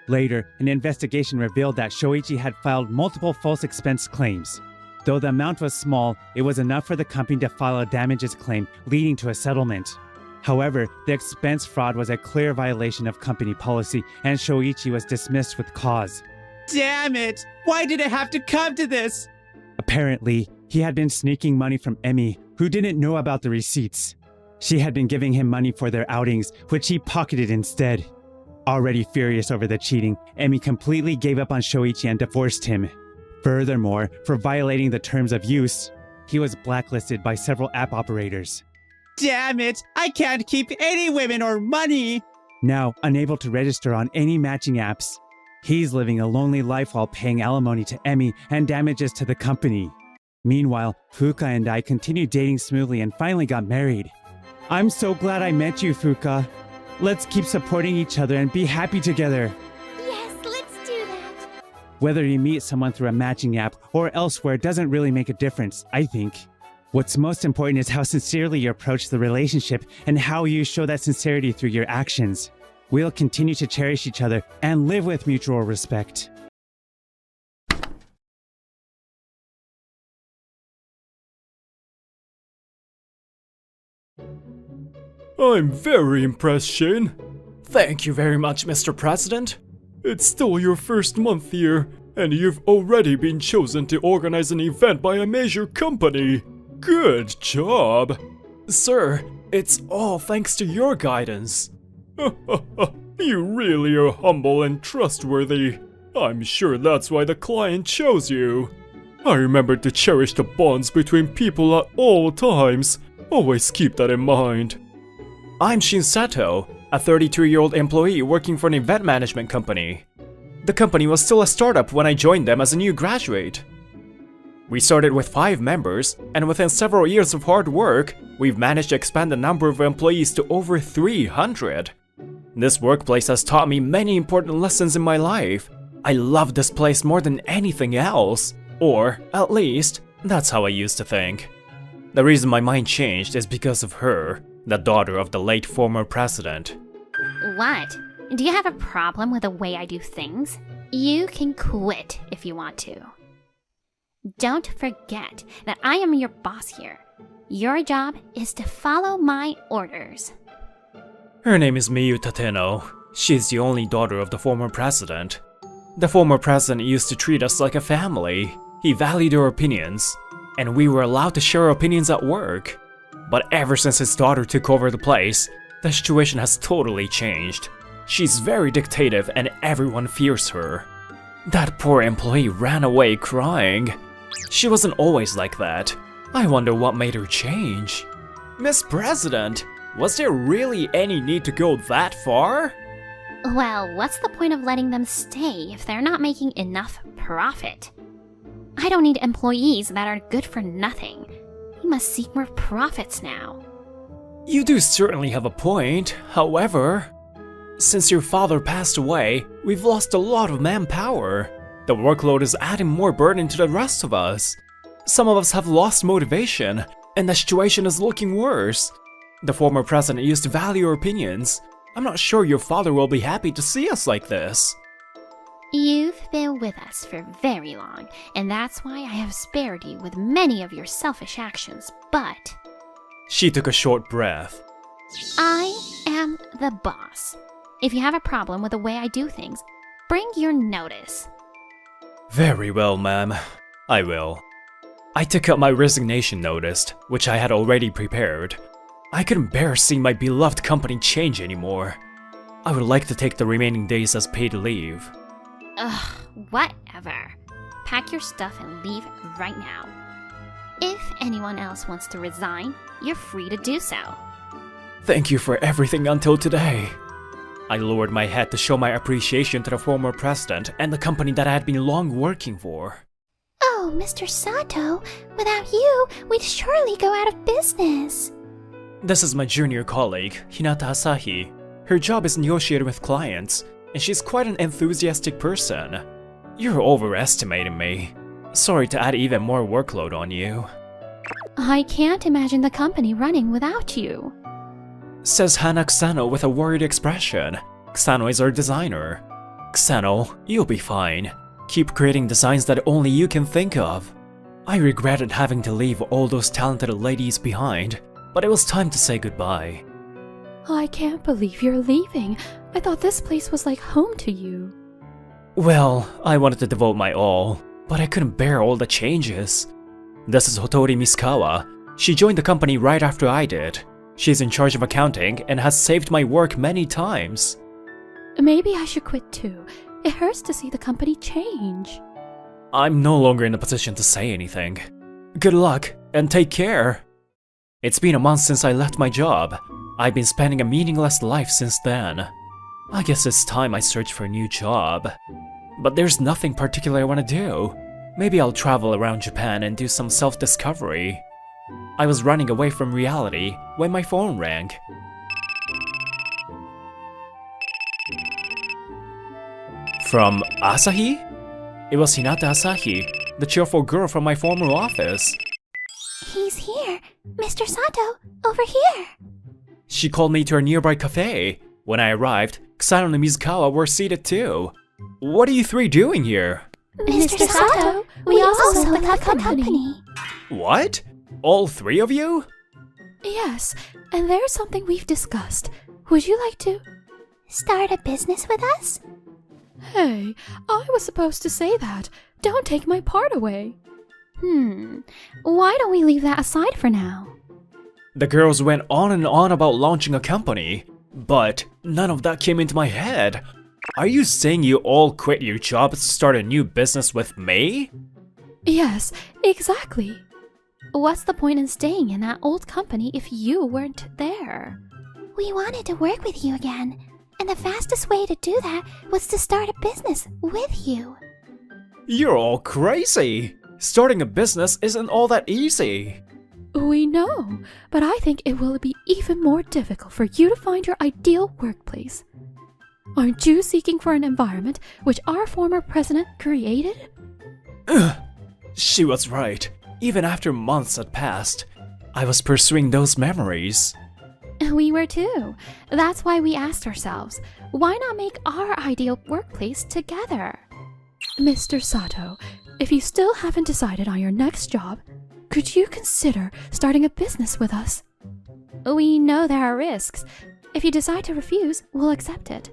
Later, an investigation revealed that Shoichi had filed multiple false expense claims. Though the amount was small, it was enough for the company to file a damages claim, leading to a settlement. However, the expense fraud was a clear violation of company policy, and Shoichi was dismissed with cause. Damn it! Why did it have to come to this? Apparently, he had been sneaking money from Emi, who didn't know about the receipts. She had been giving him money for their outings, which he pocketed instead. Already furious over the cheating, Emi completely gave up on Shoichi and divorced him. Furthermore, for violating the terms of use, he was blacklisted by several app operators. Damn it! I can't keep any women or money! Now, unable to register on any matching apps, he's living a lonely life while paying alimony to Emi and damages to the company. Meanwhile, Fuka and I continued dating smoothly and finally got married. I'm so glad I met you, Fuka. Let's keep supporting each other and be happy together. Yes, let's do that. Whether you meet someone through a matching app or elsewhere doesn't really make a difference, I think. What's most important is how sincerely you approach the relationship and how you show that sincerity through your actions. We'll continue to cherish each other and live with mutual respect. I'm very impressed, Shin. Thank you very much, Mr. President. It's still your first month here, and you've already been chosen to organize an event by a major company. Good job. Sir, it's all thanks to your guidance. You really are humble and trustworthy. I'm sure that's why the client chose you. I remember to cherish the bonds between people at all times. Always keep that in mind. I'm Shin Sato, a 32-year-old employee working for an event management company. The company was still a startup when I joined them as a new graduate. We started with 5 members, and within several years of hard work, we've managed to expand the number of employees to over 300. This workplace has taught me many important lessons in my life. I love this place more than anything else, or at least, that's how I used to think. The reason my mind changed is because of her, the daughter of the late former president. What? Do you have a problem with the way I do things? You can quit if you want to. Don't forget that I am your boss here. Your job is to follow my orders. Her name is Miyu Tateno. She's the only daughter of the former president. The former president used to treat us like a family. He valued our opinions, and we were allowed to share our opinions at work. But ever since his daughter took over the place, the situation has totally changed. She's very dictative and everyone fears her. That poor employee ran away crying. She wasn't always like that. I wonder what made her change. Miss President, was there really any need to go that far? Well, what's the point of letting them stay if they're not making enough profit? I don't need employees that are good for nothing. We must seek more profits now. You do certainly have a point. However, since your father passed away, we've lost a lot of manpower. The workload is adding more burden to the rest of us. Some of us have lost motivation, and the situation is looking worse. The former president used to value our opinions. I'm not sure your father will be happy to see us like this. You've been with us for very long, and that's why I have spared you with many of your selfish actions, but She took a short breath. I am the boss. If you have a problem with the way I do things, bring your notice. Very well, ma'am. I will. I took out my resignation notice, which I had already prepared. I couldn't bear seeing my beloved company change anymore. I would like to take the remaining days as paid leave. Ugh, whatever. Pack your stuff and leave right now. If anyone else wants to resign, you're free to do so. Thank you for everything until today. I lowered my head to show my appreciation to the former president and the company that I had been long working for. Oh, Mr. Sato, without you, we'd surely go out of business. This is my junior colleague, Hinata Asahi. Her job is negotiating with clients, and she's quite an enthusiastic person. You're overestimating me. Sorry to add even more workload on you. I can't imagine the company running without you. Says Hana Kusano with a worried expression. Kusano is our designer. Kusano, you'll be fine. Keep creating designs that only you can think of. I regretted having to leave all those talented ladies behind, but it was time to say goodbye. I can't believe you're leaving. I thought this place was like home to you. Well, I wanted to devote my all, but I couldn't bear all the changes. This is Hotori Miskawa. She joined the company right after I did. She's in charge of accounting and has saved my work many times. Maybe I should quit too. It hurts to see the company change. I'm no longer in a position to say anything. Good luck, and take care. It's been a month since I left my job. I've been spending a meaningless life since then. I guess it's time I search for a new job. But there's nothing particular I want to do. Maybe I'll travel around Japan and do some self-discovery. I was running away from reality when my phone rang. From Asahi? It was Hinata Asahi, the cheerful girl from my former office. He's here. Mr. Sato, over here. She called me to her nearby cafe. When I arrived, Kusano and Mizukawa were seated too. What are you three doing here? Mr. Sato, we also left the company. What? All three of you? Yes, and there's something we've discussed. Would you like to? Start a business with us? Hey, I was supposed to say that. Don't take my part away. Why don't we leave that aside for now? The girls went on and on about launching a company, but none of that came into my head. Are you saying you all quit your jobs to start a new business with me? Yes, exactly. What's the point in staying in that old company if you weren't there? We wanted to work with you again, and the fastest way to do that was to start a business with you. You're all crazy! Starting a business isn't all that easy. We know, but I think it will be even more difficult for you to find your ideal workplace. Aren't you seeking for an environment which our former president created? She was right. Even after months had passed, I was pursuing those memories. We were too. That's why we asked ourselves, why not make our ideal workplace together? Mr. Sato, if you still haven't decided on your next job, could you consider starting a business with us? We know there are risks. If you decide to refuse, we'll accept it.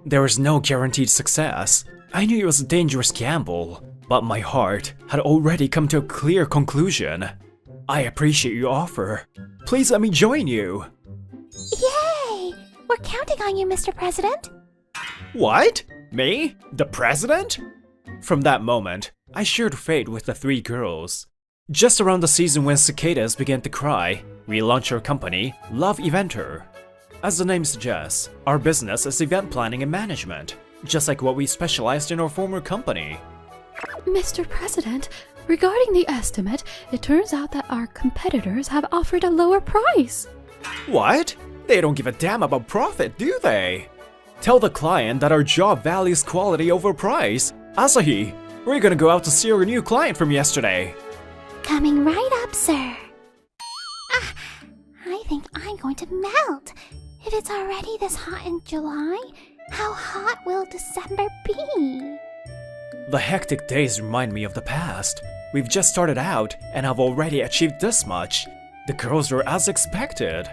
There is no guaranteed success. I knew it was a dangerous gamble, but my heart had already come to a clear conclusion. I appreciate your offer. Please let me join you. Yay! We're counting on you, Mr. President. What? Me? The president? From that moment, I shared fate with the three girls. Just around the season when cicadas began to cry, we launched our company, Love Eventer. As the name suggests, our business is event planning and management, just like what we specialized in our former company. Mr. President, regarding the estimate, it turns out that our competitors have offered a lower price. What? They don't give a damn about profit, do they? Tell the client that our job values quality over price. Asahi, we're gonna go out to see our new client from yesterday. Coming right up, sir. I think I'm going to melt. If it's already this hot in July, how hot will December be? The hectic days remind me of the past. We've just started out and have already achieved this much. The girls are as expected.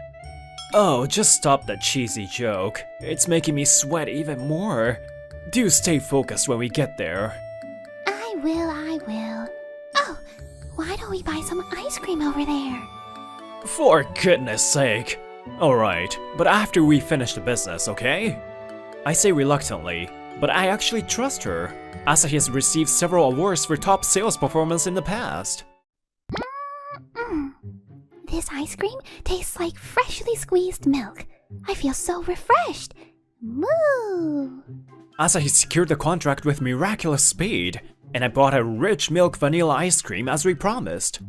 Oh, just stop that cheesy joke. It's making me sweat even more. Do stay focused when we get there. I will. Oh, why don't we buy some ice cream over there? For goodness sake. Alright, but after we finish the business, okay? I say reluctantly, but I actually trust her. Asahi has received several awards for top sales performance in the past. This ice cream tastes like freshly squeezed milk. I feel so refreshed. Moo! Asahi secured the contract with miraculous speed, and I bought a rich milk vanilla ice cream as we promised.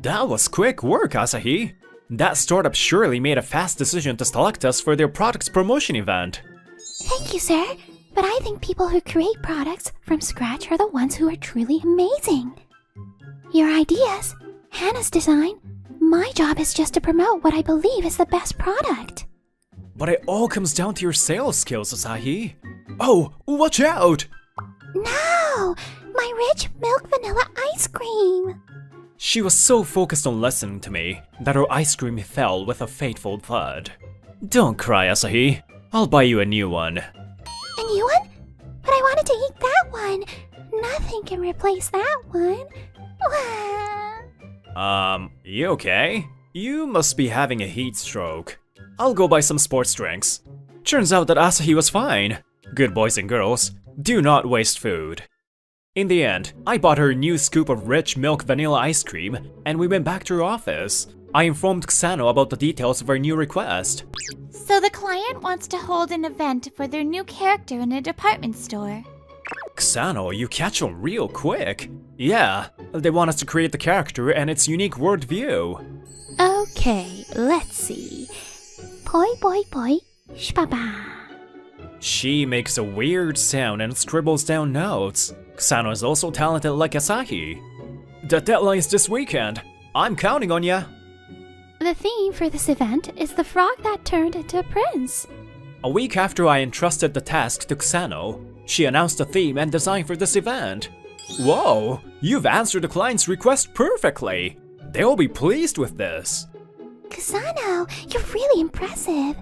That was quick work, Asahi. That startup surely made a fast decision to select us for their products promotion event. Thank you, sir. But I think people who create products from scratch are the ones who are truly amazing. Your ideas, Hannah's design, my job is just to promote what I believe is the best product. But it all comes down to your sales skills, Asahi. Oh, watch out! No! My rich milk vanilla ice cream! She was so focused on listening to me that her ice cream fell with a fateful thud. Don't cry, Asahi. I'll buy you a new one. A new one? But I wanted to eat that one. Nothing can replace that one. You okay? You must be having a heat stroke. I'll go buy some sports drinks. Turns out that Asahi was fine. Good boys and girls, do not waste food. In the end, I bought her a new scoop of rich milk vanilla ice cream, and we went back to her office. I informed Xano about the details of our new request. So the client wants to hold an event for their new character in a department store. Xano, you catch on real quick. Yeah, they want us to create the character and its unique worldview. Okay, let's see. Poi poi poi, shpaba. She makes a weird sound and scribbles down notes. Xano is also talented like Asahi. The deadline's this weekend. I'm counting on ya. The theme for this event is the frog that turned into a prince. A week after I entrusted the task to Xano, she announced the theme and design for this event. Whoa, you've answered the client's request perfectly. They'll be pleased with this. Kusano, you're really impressive.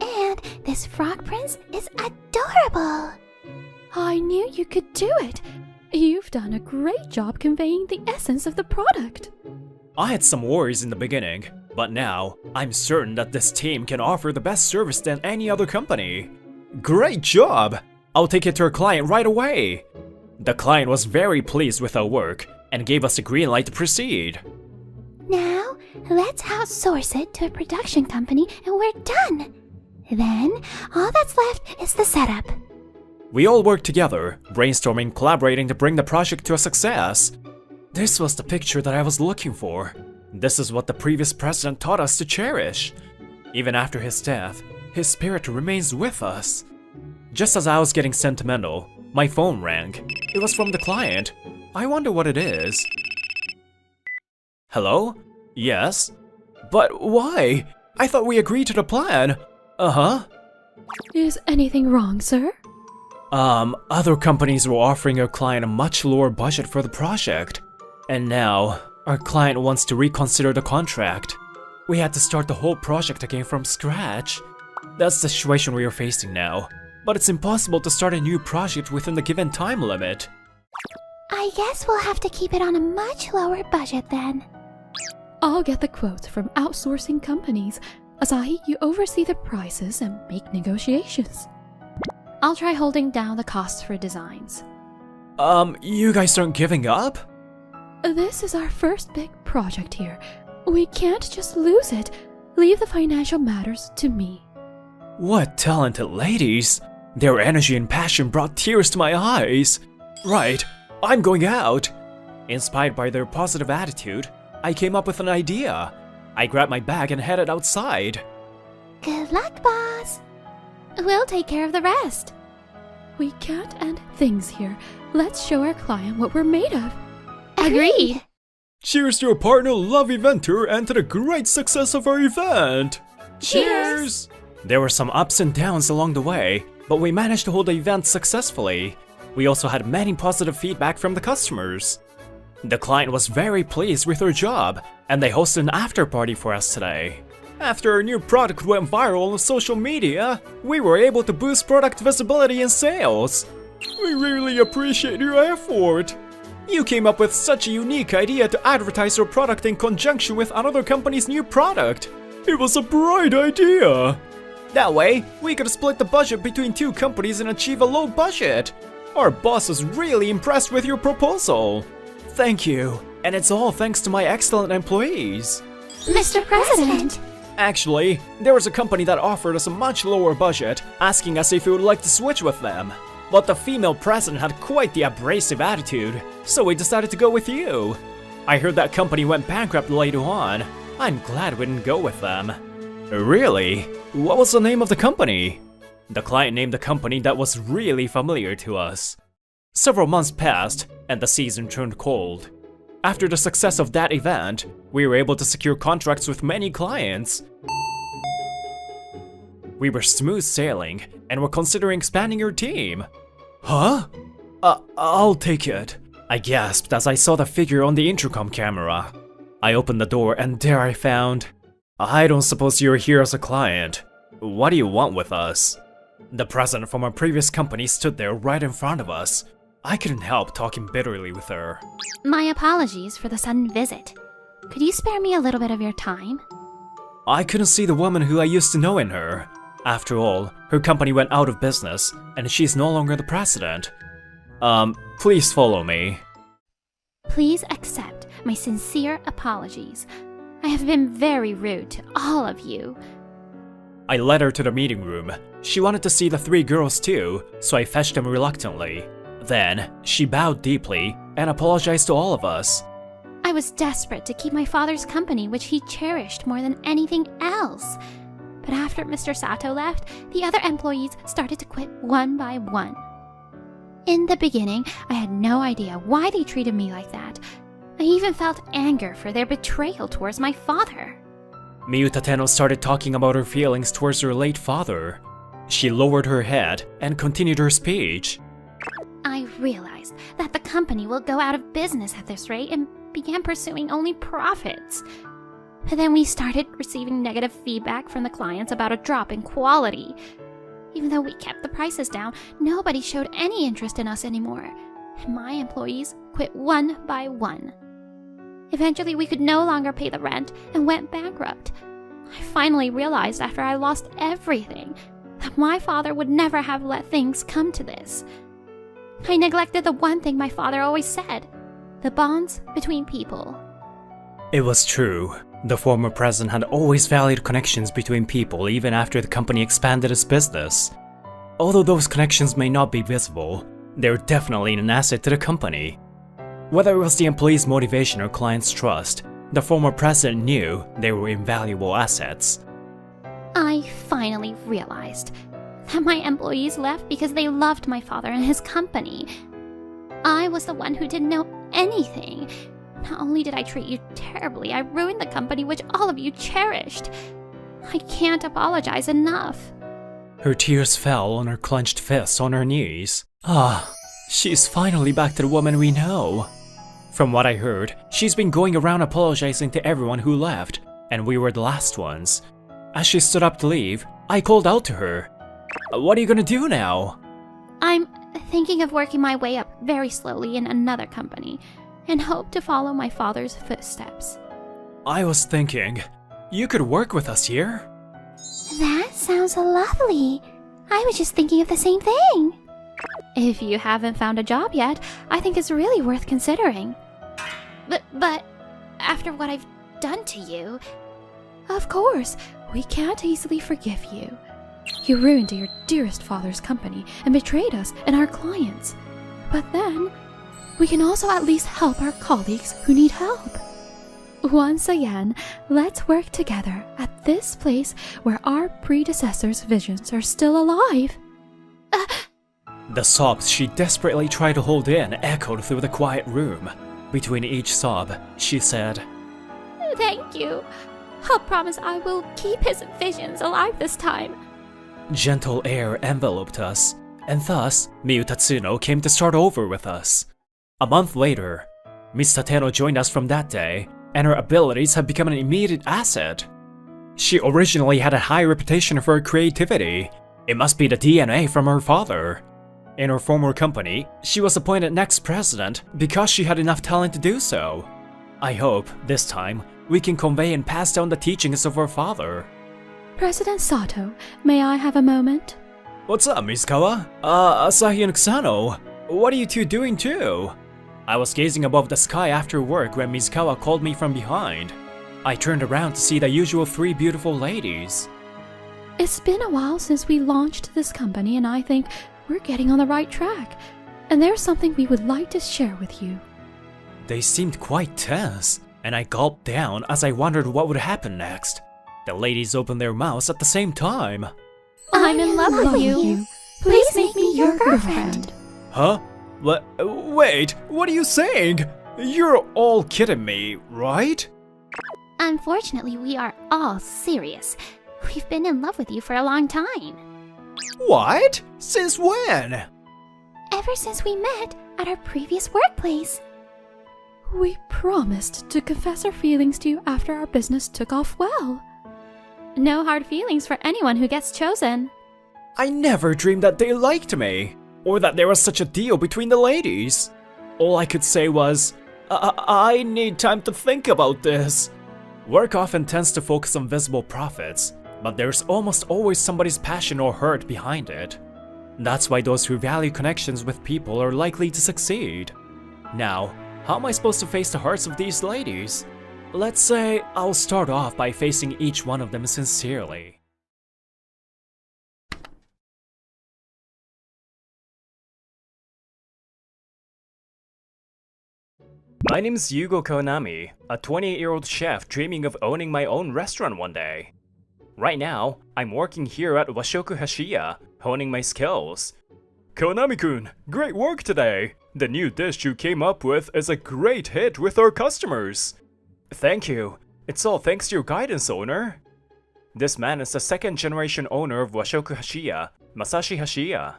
And this frog prince is adorable. I knew you could do it. You've done a great job conveying the essence of the product. I had some worries in the beginning, but now I'm certain that this team can offer the best service than any other company. Great job! I'll take it to our client right away. The client was very pleased with our work and gave us a green light to proceed. Now, let's outsource it to a production company and we're done. Then, all that's left is the setup. We all worked together, brainstorming, collaborating to bring the project to a success. This was the picture that I was looking for. This is what the previous president taught us to cherish. Even after his death, his spirit remains with us. Just as I was getting sentimental, my phone rang. It was from the client. I wonder what it is. Hello? Yes? But why? I thought we agreed to the plan. Uh-huh. Is anything wrong, sir? Other companies were offering our client a much lower budget for the project. And now, our client wants to reconsider the contract. We had to start the whole project again from scratch. That's the situation we are facing now. But it's impossible to start a new project within the given time limit. I guess we'll have to keep it on a much lower budget then. I'll get the quotes from outsourcing companies. Asahi, you oversee the prices and make negotiations. I'll try holding down the costs for designs. You guys aren't giving up? This is our first big project here. We can't just lose it. Leave the financial matters to me. What talented ladies! Their energy and passion brought tears to my eyes. Right, I'm going out. Inspired by their positive attitude, I came up with an idea. I grabbed my bag and headed outside. Good luck, boss. We'll take care of the rest. We can't end things here. Let's show our client what we're made of. Agreed. Cheers to our partner Love Eventer and to the great success of our event! Cheers! There were some ups and downs along the way, but we managed to hold the event successfully. We also had many positive feedback from the customers. The client was very pleased with our job, and they hosted an after party for us today. After our new product went viral on social media, we were able to boost product visibility and sales. We really appreciate your effort. You came up with such a unique idea to advertise your product in conjunction with another company's new product. It was a bright idea. That way, we could split the budget between two companies and achieve a low budget. Our boss was really impressed with your proposal. Thank you, and it's all thanks to my excellent employees. Mr. President! Actually, there was a company that offered us a much lower budget, asking us if we would like to switch with them. But the female president had quite the abrasive attitude, so we decided to go with you. I heard that company went bankrupt later on. I'm glad we didn't go with them. Really? What was the name of the company? The client named a company that was really familiar to us. Several months passed, and the season turned cold. After the success of that event, we were able to secure contracts with many clients. We were smooth sailing, and were considering expanding your team. Huh? I'll take it. I gasped as I saw the figure on the intercom camera. I opened the door and there I found... I don't suppose you're here as a client. What do you want with us? The president from our previous company stood there right in front of us. I couldn't help talking bitterly with her. My apologies for the sudden visit. Could you spare me a little bit of your time? I couldn't see the woman who I used to know in her. After all, her company went out of business, and she's no longer the president. Please follow me. Please accept my sincere apologies. I have been very rude to all of you. I led her to the meeting room. She wanted to see the three girls too, so I fetched them reluctantly. Then, she bowed deeply and apologized to all of us. I was desperate to keep my father's company, which he cherished more than anything else. But after Mr. Sato left, the other employees started to quit one by one. In the beginning, I had no idea why they treated me like that. I even felt anger for their betrayal towards my father. Miyuta Tenno started talking about her feelings towards her late father. She lowered her head and continued her speech. I realized that the company will go out of business at this rate and began pursuing only profits. But then we started receiving negative feedback from the clients about a drop in quality. Even though we kept the prices down, nobody showed any interest in us anymore, and my employees quit one by one. Eventually, we could no longer pay the rent and went bankrupt. I finally realized after I lost everything that my father would never have let things come to this. I neglected the one thing my father always said, the bonds between people. It was true. The former president had always valued connections between people even after the company expanded its business. Although those connections may not be visible, they're definitely an asset to the company. Whether it was the employees' motivation or clients' trust, the former president knew they were invaluable assets. I finally realized that my employees left because they loved my father and his company. I was the one who didn't know anything. Not only did I treat you terribly, I ruined the company which all of you cherished. I can't apologize enough. Her tears fell on her clenched fists on her knees. Ah, she's finally back to the woman we know. From what I heard, she's been going around apologizing to everyone who left, and we were the last ones. As she stood up to leave, I called out to her. What are you gonna do now? I'm thinking of working my way up very slowly in another company, and hope to follow my father's footsteps. I was thinking, you could work with us here. That sounds lovely. I was just thinking of the same thing. If you haven't found a job yet, I think it's really worth considering. But after what I've done to you... Of course, we can't easily forgive you. You ruined your dearest father's company and betrayed us and our clients. But then, we can also at least help our colleagues who need help. Once again, let's work together at this place where our predecessors' visions are still alive. The sobs she desperately tried to hold in echoed through the quiet room. Between each sob, she said, Thank you. I'll promise I will keep his visions alive this time. Gentle air enveloped us, and thus Miyu Tatsuno came to start over with us. A month later, Miss Tateno joined us from that day, and her abilities have become an immediate asset. She originally had a high reputation for her creativity. It must be the DNA from her father. In her former company, she was appointed next president because she had enough talent to do so. I hope, this time, we can convey and pass down the teachings of her father. President Sato, may I have a moment? What's up, Mizukawa? Asahi and Kusano. What are you two doing too? I was gazing above the sky after work when Mizukawa called me from behind. I turned around to see the usual three beautiful ladies. It's been a while since we launched this company, and I think we're getting on the right track. And there's something we would like to share with you. They seemed quite tense, and I gulped down as I wondered what would happen next. The ladies opened their mouths at the same time. I'm in love with you. Please make me your girlfriend. Huh? What? Wait, what are you saying? You're all kidding me, right? Unfortunately, we are all serious. We've been in love with you for a long time. What? Since when? Ever since we met at our previous workplace. We promised to confess our feelings to you after our business took off well. No hard feelings for anyone who gets chosen. I never dreamed that they liked me, or that there was such a deal between the ladies. All I could say was, I need time to think about this. Work often tends to focus on visible profits, but there's almost always somebody's passion or hurt behind it. That's why those who value connections with people are likely to succeed. Now, how am I supposed to face the hearts of these ladies? Let's say I'll start off by facing each one of them sincerely. My name's Yugo Konami, a 28-year-old chef dreaming of owning my own restaurant one day. Right now, I'm working here at Washoku Hashiya, honing my skills. Konami-kun, great work today! The new dish you came up with is a great hit with our customers. Thank you. It's all thanks to your guidance, owner. This man is the second-generation owner of Washoku Hashiya, Masashi Hashiya.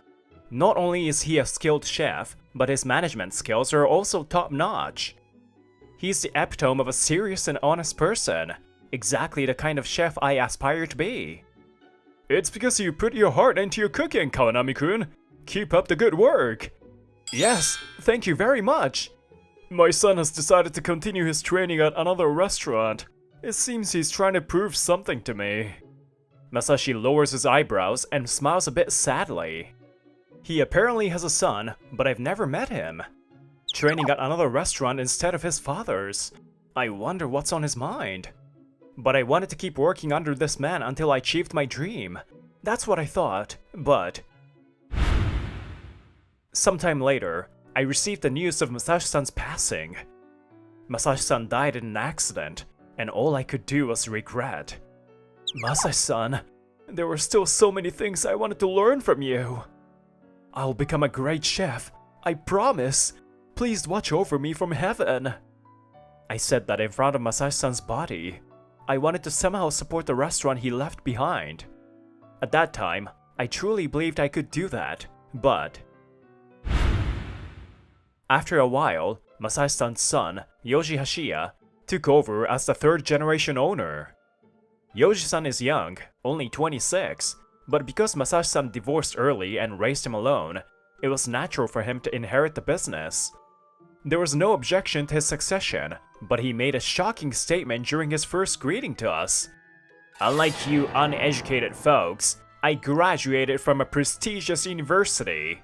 Not only is he a skilled chef, but his management skills are also top-notch. He's the epitome of a serious and honest person, exactly the kind of chef I aspire to be. It's because you put your heart into your cooking, Kawanami-kun. Keep up the good work. Yes, thank you very much. My son has decided to continue his training at another restaurant. It seems he's trying to prove something to me. Masashi lowers his eyebrows and smiles a bit sadly. He apparently has a son, but I've never met him. Training at another restaurant instead of his father's. I wonder what's on his mind. But I wanted to keep working under this man until I achieved my dream. That's what I thought, but... Sometime later, I received the news of Masashi-san's passing. Masashi-san died in an accident, and all I could do was regret. Masashi-san, there were still so many things I wanted to learn from you. I'll become a great chef, I promise. Please watch over me from heaven. I said that in front of Masashi-san's body. I wanted to somehow support the restaurant he left behind. At that time, I truly believed I could do that, but... After a while, Masashi-san's son, Yoji Hashiya, took over as the third-generation owner. Yoji-san is young, only 26, but because Masashi-san divorced early and raised him alone, it was natural for him to inherit the business. There was no objection to his succession, but he made a shocking statement during his first greeting to us. "Unlike you uneducated folks, I graduated from a prestigious university.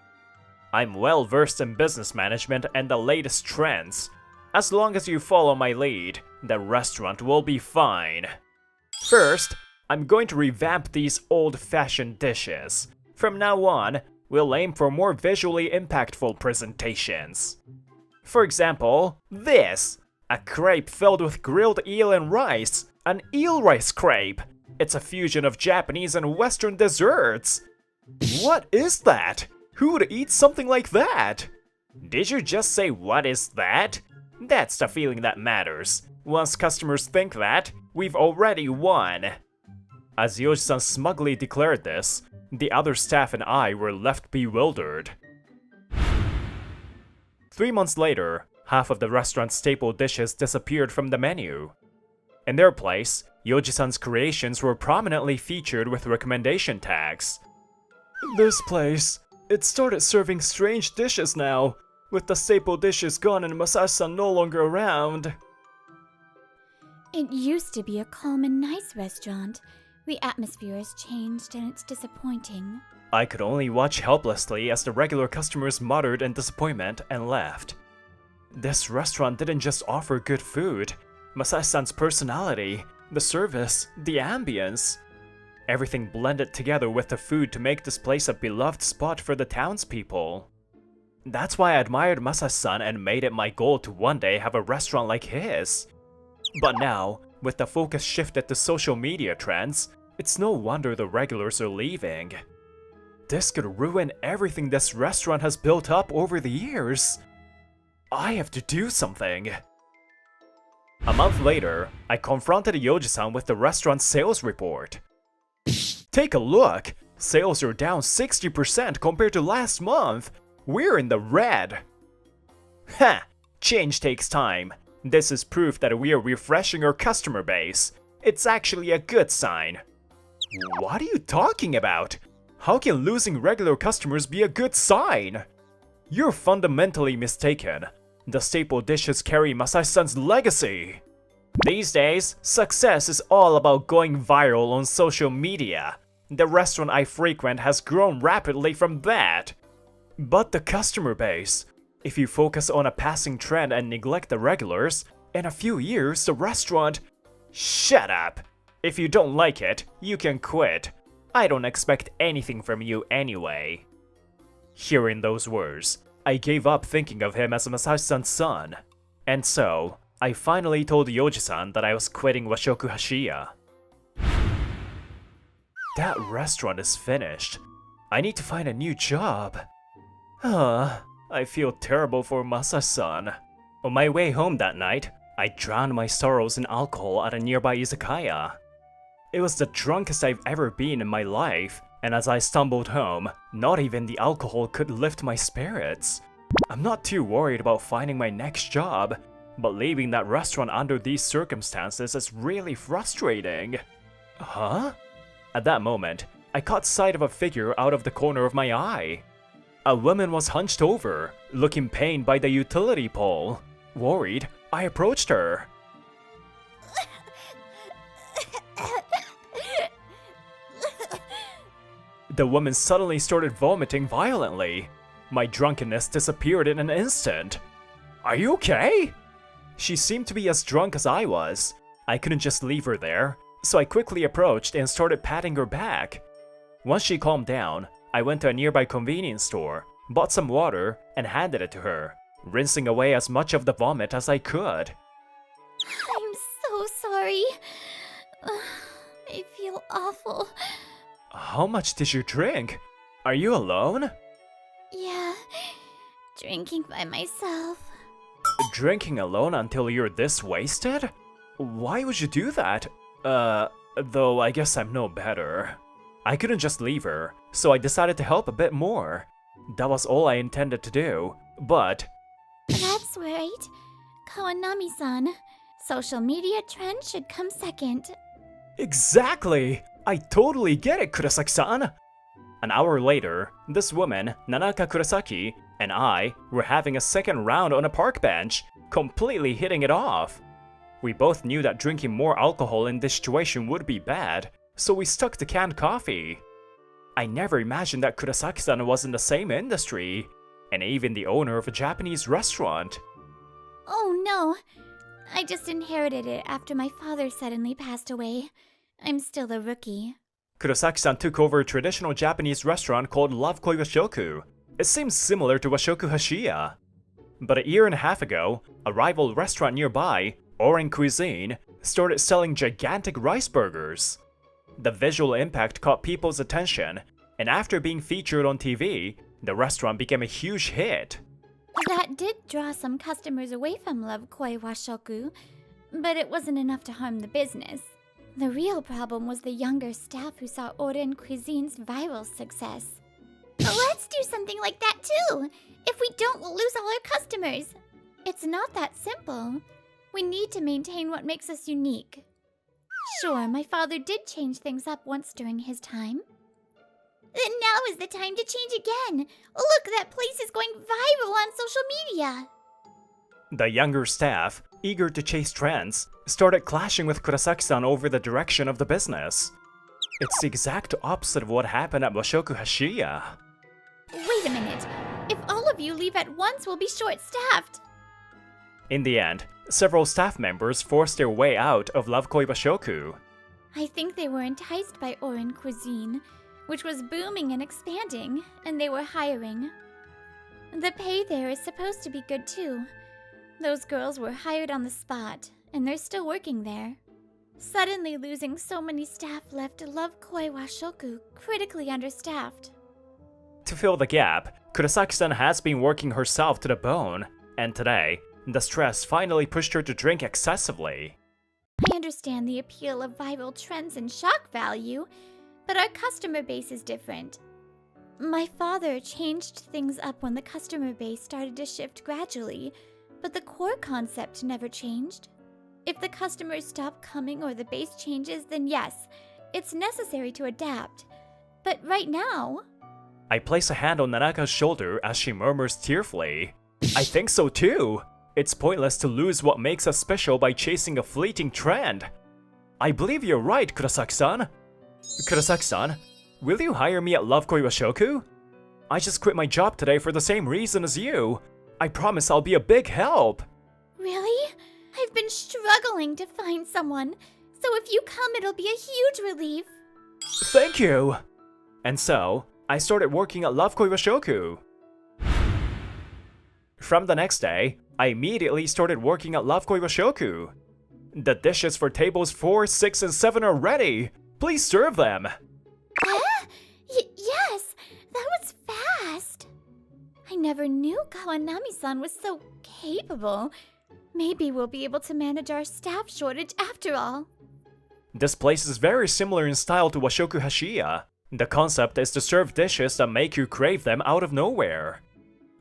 I'm well versed in business management and the latest trends. As long as you follow my lead, the restaurant will be fine. First, I'm going to revamp these old-fashioned dishes. From now on, we'll aim for more visually impactful presentations. For example, this! A crepe filled with grilled eel and rice. An eel rice crepe! It's a fusion of Japanese and Western desserts! What is that? Who would eat something like that? Did you just say what is that? That's the feeling that matters. Once customers think that, we've already won." As Yoji-san smugly declared this, the other staff and I were left bewildered. 3 months later, half of the restaurant's staple dishes disappeared from the menu. In their place, Yoji-san's creations were prominently featured with recommendation tags. "This place, it started serving strange dishes now, with the staple dishes gone and Masashi-san no longer around." It used to be a calm and nice restaurant. The atmosphere has changed and it's disappointing. I could only watch helplessly as the regular customers muttered in disappointment and left. This restaurant didn't just offer good food. Masashi-san's personality, the service, the ambience. Everything blended together with the food to make this place a beloved spot for the townspeople. That's why I admired Masashi-san and made it my goal to one day have a restaurant like his. But now, with the focus shifted to social media trends, it's no wonder the regulars are leaving. This could ruin everything this restaurant has built up over the years. I have to do something. A month later, I confronted Yoji-san with the restaurant's sales report. "Take a look! Sales are down 60% compared to last month! We're in the red!" "Ha! Change takes time. This is proof that we are refreshing our customer base. It's actually a good sign." "What are you talking about? How can losing regular customers be a good sign?" "You're fundamentally mistaken. The staple dishes carry Masashi-san's legacy. These days, success is all about going viral on social media. The restaurant I frequent has grown rapidly from that." "But the customer base. If you focus on a passing trend and neglect the regulars, in a few years the restaurant..." "Shut up! If you don't like it, you can quit. I don't expect anything from you anyway." Hearing those words, I gave up thinking of him as Masashi-san's son. And so, I finally told Yoji-san that I was quitting Washoku Hashiya. That restaurant is finished. I need to find a new job. I feel terrible for Masashi-san. On my way home that night, I drowned my sorrows in alcohol at a nearby izakaya. It was the drunkest I've ever been in my life, and as I stumbled home, not even the alcohol could lift my spirits. I'm not too worried about finding my next job, but leaving that restaurant under these circumstances is really frustrating. Huh? At that moment, I caught sight of a figure out of the corner of my eye. A woman was hunched over, looking pained by the utility pole. Worried, I approached her. The woman suddenly started vomiting violently. My drunkenness disappeared in an instant. "Are you okay?" She seemed to be as drunk as I was. I couldn't just leave her there, so I quickly approached and started patting her back. Once she calmed down, I went to a nearby convenience store, bought some water, and handed it to her, rinsing away as much of the vomit as I could. I'm so sorry. I feel awful. How much did you drink? Are you alone? Yeah, drinking by myself. Drinking alone until you're this wasted? Why would you do that? Though I guess I'm no better. I couldn't just leave her, so I decided to help a bit more. That was all I intended to do, but... That's right. Konami-san. Social media trend should come second. Exactly! I totally get it, Kurosaki-san! An hour later, this woman, Nanaka Kurosaki, and I were having a second round on a park bench, completely hitting it off. We both knew that drinking more alcohol in this situation would be bad, so we stuck to canned coffee. I never imagined that Kurosaki-san was in the same industry, and even the owner of a Japanese restaurant. Oh no. I just inherited it after my father suddenly passed away. I'm still a rookie. Kurosaki-san took over a traditional Japanese restaurant called Love Koi Washoku. It seems similar to Washoku Hashiya. But a year and a half ago, a rival restaurant nearby, Oren Cuisine, started selling gigantic rice burgers. The visual impact caught people's attention, and after being featured on TV, the restaurant became a huge hit. That did draw some customers away from Love Koi Washoku, but it wasn't enough to harm the business. The real problem was the younger staff who saw Oren Cuisine's viral success. Let's do something like that too! If we don't, we'll lose all our customers! It's not that simple. We need to maintain what makes us unique. Sure, my father did change things up once during his time. Then now is the time to change again! Look, that place is going viral on social media! The younger staff, eager to chase trends, started clashing with Kurosaki-san over the direction of the business. It's the exact opposite of what happened at Washoku Hashiya. Wait a minute. If all of you leave at once, we'll be short-staffed. In the end, several staff members forced their way out of Love Koi Washoku. I think they were enticed by Oren Cuisine, which was booming and expanding, and they were hiring. The pay there is supposed to be good too. Those girls were hired on the spot, and they're still working there. Suddenly losing so many staff left Love Koi Washoku critically understaffed. To fill the gap, Kurosaki-san has been working herself to the bone, and today, the stress finally pushed her to drink excessively. I understand the appeal of viral trends and shock value, but our customer base is different. My father changed things up when the customer base started to shift gradually, but the core concept never changed. If the customers stop coming or the base changes, then yes, it's necessary to adapt. But right now... I place a hand on Nanaka's shoulder as she murmurs tearfully. I think so too! It's pointless to lose what makes us special by chasing a fleeting trend. I believe you're right, Kurosaki-san. Kurosaki-san, will you hire me at Love Koi Washoku? I just quit my job today for the same reason as you. I promise I'll be a big help. Really? I've been struggling to find someone, so if you come, it'll be a huge relief. Thank you! And so, I started working at Love Koi Washoku. From the next day, I immediately started working at Love Koi Washoku. The dishes for tables 4, 6, and 7 are ready! Please serve them! Yes! That was fast! I never knew Kawanami-san was so capable. Maybe we'll be able to manage our staff shortage after all. This place is very similar in style to Washoku Hashiya. The concept is to serve dishes that make you crave them out of nowhere.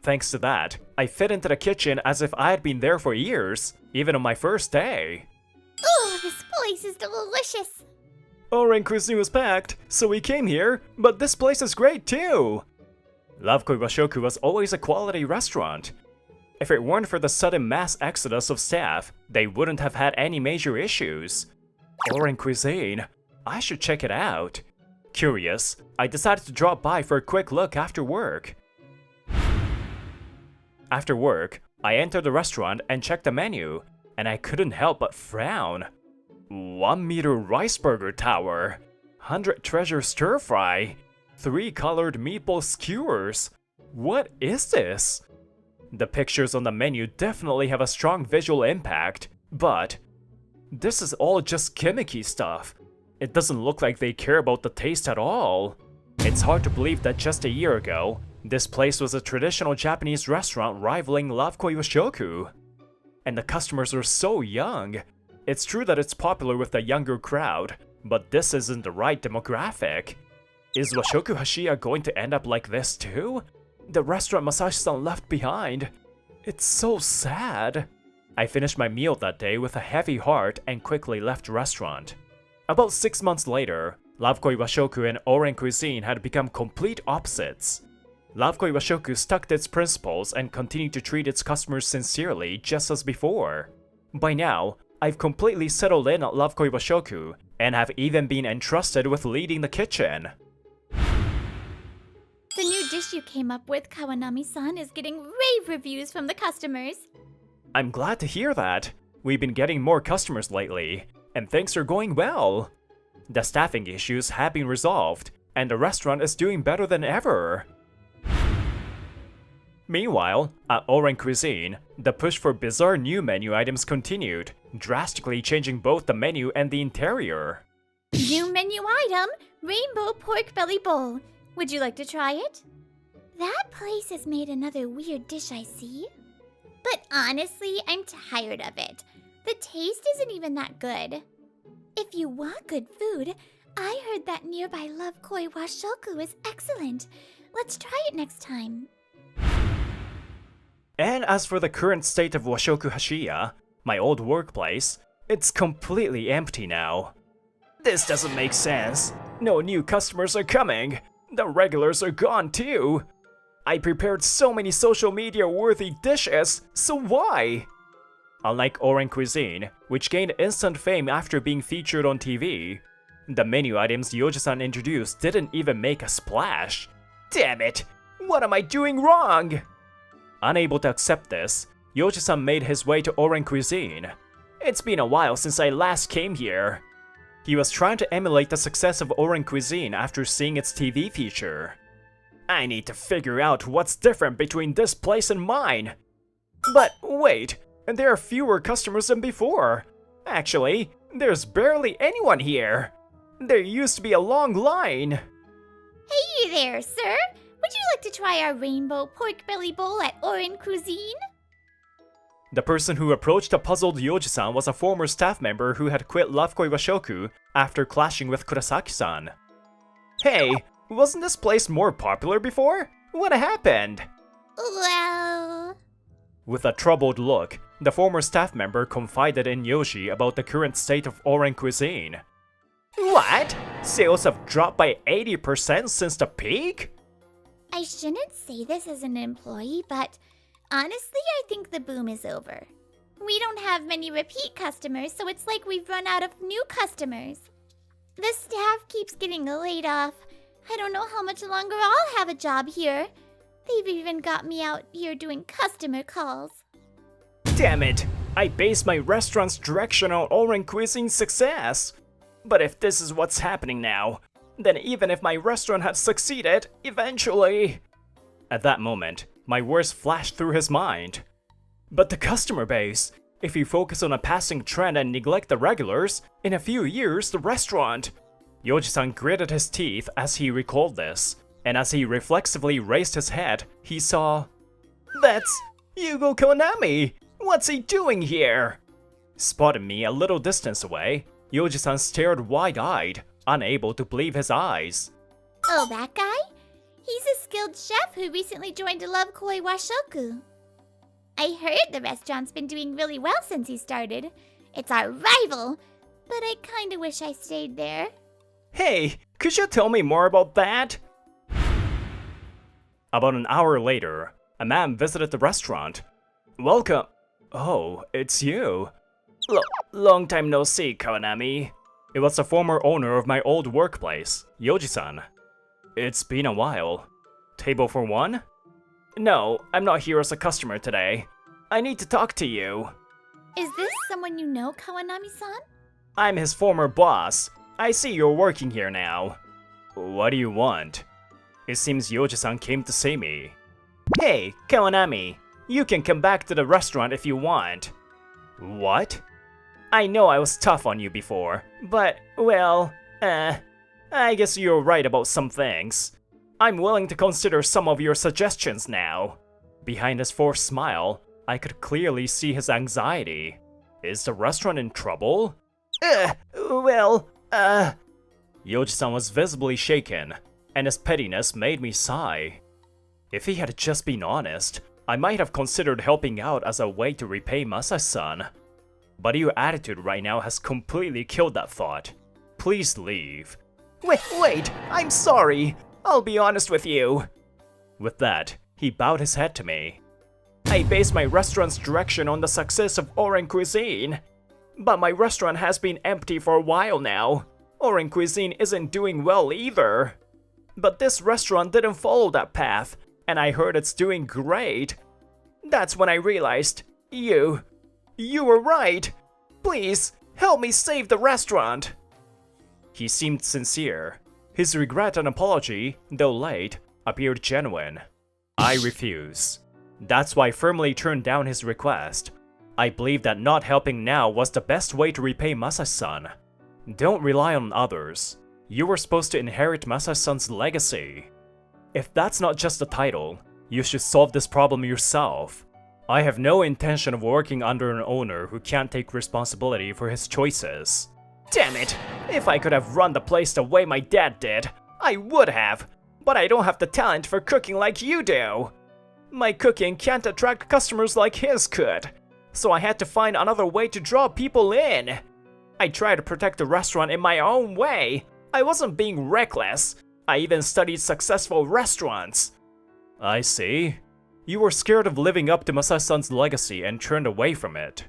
Thanks to that, I fit into the kitchen as if I had been there for years, even on my first day. Oh, this place is delicious! Oren Cuisine was packed, so we came here, but this place is great too! Love Koi Washoku was always a quality restaurant. If it weren't for the sudden mass exodus of staff, they wouldn't have had any major issues. Oren Cuisine, I should check it out. Curious, I decided to drop by for a quick look after work. After work, I entered the restaurant and checked the menu, and I couldn't help but frown. 1-meter rice burger tower, 100 treasure stir fry, 3 colored meatball skewers. What is this? The pictures on the menu definitely have a strong visual impact, but this is all just gimmicky stuff. It doesn't look like they care about the taste at all. It's hard to believe that just a year ago, this place was a traditional Japanese restaurant rivaling Love Koi Washoku. And the customers are so young. It's true that it's popular with the younger crowd, but this isn't the right demographic. Is Washoku Hashiya going to end up like this too? The restaurant Masashi-san left behind. It's so sad. I finished my meal that day with a heavy heart and quickly left the restaurant. About 6 months later, Lovekoi Washoku and Oren Cuisine had become complete opposites. Lovekoi Washoku stuck to its principles and continued to treat its customers sincerely just as before. By now, I've completely settled in at Lovekoi Washoku and have even been entrusted with leading the kitchen. The new dish you came up with, Kawanami-san, is getting rave reviews from the customers. I'm glad to hear that. We've been getting more customers lately, and things are going well. The staffing issues have been resolved, and the restaurant is doing better than ever. Meanwhile, at Oren Cuisine, the push for bizarre new menu items continued, drastically changing both the menu and the interior. New menu item, Rainbow Pork Belly Bowl. Would you like to try it? That place has made another weird dish, I see. But honestly, I'm tired of it. The taste isn't even that good. If you want good food, I heard that nearby Lovekoi Washoku is excellent. Let's try it next time. And as for the current state of Washoku Hashiya, my old workplace, it's completely empty now. This doesn't make sense. No new customers are coming. The regulars are gone too. I prepared so many social media worthy dishes, so why? Unlike Oren Cuisine, which gained instant fame after being featured on TV, the menu items Yoji-san introduced didn't even make a splash. Damn it! What am I doing wrong? Unable to accept this, Yoji-san made his way to Oren Cuisine. It's been a while since I last came here. He was trying to emulate the success of Oren Cuisine after seeing its TV feature. I need to figure out what's different between this place and mine. But wait, there are fewer customers than before. Actually, there's barely anyone here. There used to be a long line. Hey there, sir. Would you like to try our Rainbow Pork Belly Bowl at Oren Cuisine? The person who approached the puzzled Yoji-san was a former staff member who had quit Lovekoi Washoku after clashing with Kurosaki-san. Hey, wasn't this place more popular before? What happened? Well... With a troubled look, the former staff member confided in Yoshi about the current state of Oren Cuisine. What? Sales have dropped by 80% since the peak? I shouldn't say this as an employee, but honestly, I think the boom is over. We don't have many repeat customers, so it's like we've run out of new customers. The staff keeps getting laid off. I don't know how much longer I'll have a job here. They've even got me out here doing customer calls. Damn it! I base my restaurant's direction on Oren Cuisine's success. But if this is what's happening now, then even if my restaurant had succeeded, eventually... At that moment, my words flashed through his mind. But the customer base, if you focus on a passing trend and neglect the regulars, in a few years the restaurant... Yoji-san gritted his teeth as he recalled this, and as he reflexively raised his head, he saw... That's Yugo Konami! What's he doing here? Spotting me a little distance away, Yoji-san stared wide-eyed, unable to believe his eyes. Oh, that guy? He's a skilled chef who recently joined Lovekoi Washoku. I heard the restaurant's been doing really well since he started. It's our rival, but I kinda wish I stayed there. Hey, could you tell me more about that? About an hour later, a man visited the restaurant. Welcome. Oh, it's you. Long time no see, Konami. It was the former owner of my old workplace, Yoji-san. It's been a while. Table for one? No, I'm not here as a customer today. I need to talk to you. Is this someone you know, Kawanami-san? I'm his former boss. I see you're working here now. What do you want? It seems Yoji-san came to see me. Hey, Kawanami, you can come back to the restaurant if you want. What? I know I was tough on you before, but, well, I guess you're right about some things. I'm willing to consider some of your suggestions now. Behind his forced smile, I could clearly see his anxiety. Is the restaurant in trouble? Yoji-san was visibly shaken. and his pettiness made me sigh. If he had just been honest, I might have considered helping out as a way to repay Masashi-san. But your attitude right now has completely killed that thought. Please leave. Wait, I'm sorry. I'll be honest with you. With that, he bowed his head to me. I base my restaurant's direction on the success of Oren Cuisine. But my restaurant has been empty for a while now. Oren Cuisine isn't doing well either. But this restaurant didn't follow that path, and I heard it's doing great. That's when I realized, you were right. Please, help me save the restaurant. He seemed sincere. His regret and apology, though late, appeared genuine. I refuse. That's why I firmly turned down his request. I believe that not helping now was the best way to repay Masashi-san. Don't rely on others. You were supposed to inherit Masashi-san's legacy. If that's not just a title, you should solve this problem yourself. I have no intention of working under an owner who can't take responsibility for his choices. Damn it! If I could have run the place the way my dad did, I would have. But I don't have the talent for cooking like you do. My cooking can't attract customers like his could. So I had to find another way to draw people in. I tried to protect the restaurant in my own way. I wasn't being reckless. I even studied successful restaurants. I see. You were scared of living up to Masashi-san's legacy and turned away from it.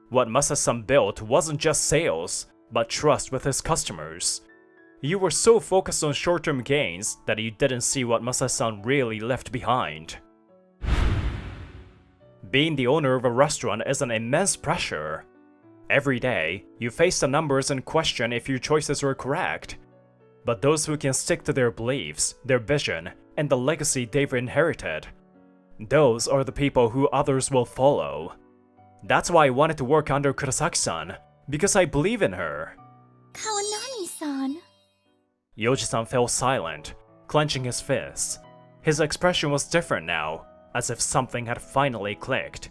What Masashi-san built wasn't just sales, but trust with his customers. You were so focused on short-term gains that you didn't see what Masashi-san really left behind. Being the owner of a restaurant is an immense pressure. Every day, you face the numbers and question if your choices were correct. But those who can stick to their beliefs, their vision, and the legacy they've inherited, those are the people who others will follow. That's why I wanted to work under Kurosaki-san, because I believe in her. Kawanami-san. Yoji-san fell silent, clenching his fists. His expression was different now, as if something had finally clicked.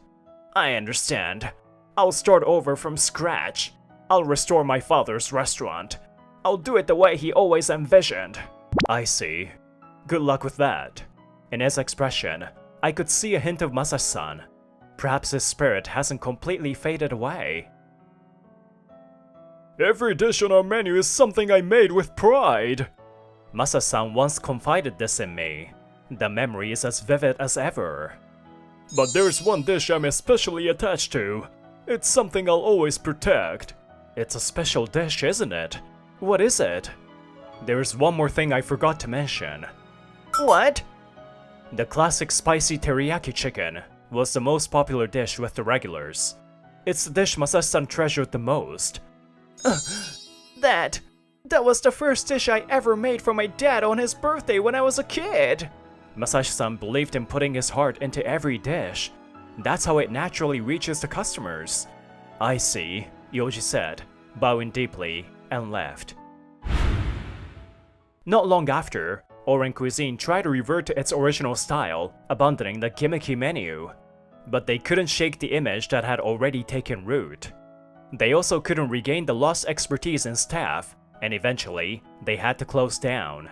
I understand. I'll start over from scratch. I'll restore my father's restaurant. I'll do it the way he always envisioned. I see. Good luck with that. In his expression, I could see a hint of Masashi-san. Perhaps his spirit hasn't completely faded away. Every dish on our menu is something I made with pride. Masashi-san once confided this in me. The memory is as vivid as ever. But there's one dish I'm especially attached to. It's something I'll always protect. It's a special dish, isn't it? What is it? There's one more thing I forgot to mention. What? The classic spicy teriyaki chicken was the most popular dish with the regulars. It's the dish Masashi-san treasured the most. That was the first dish I ever made for my dad on his birthday when I was a kid. Masashi-san believed in putting his heart into every dish. That's how it naturally reaches the customers. I see, Yoji said, bowing deeply, and left. Not long after, Oren Cuisine tried to revert to its original style, abandoning the gimmicky menu. But they couldn't shake the image that had already taken root. They also couldn't regain the lost expertise in staff, and eventually, they had to close down.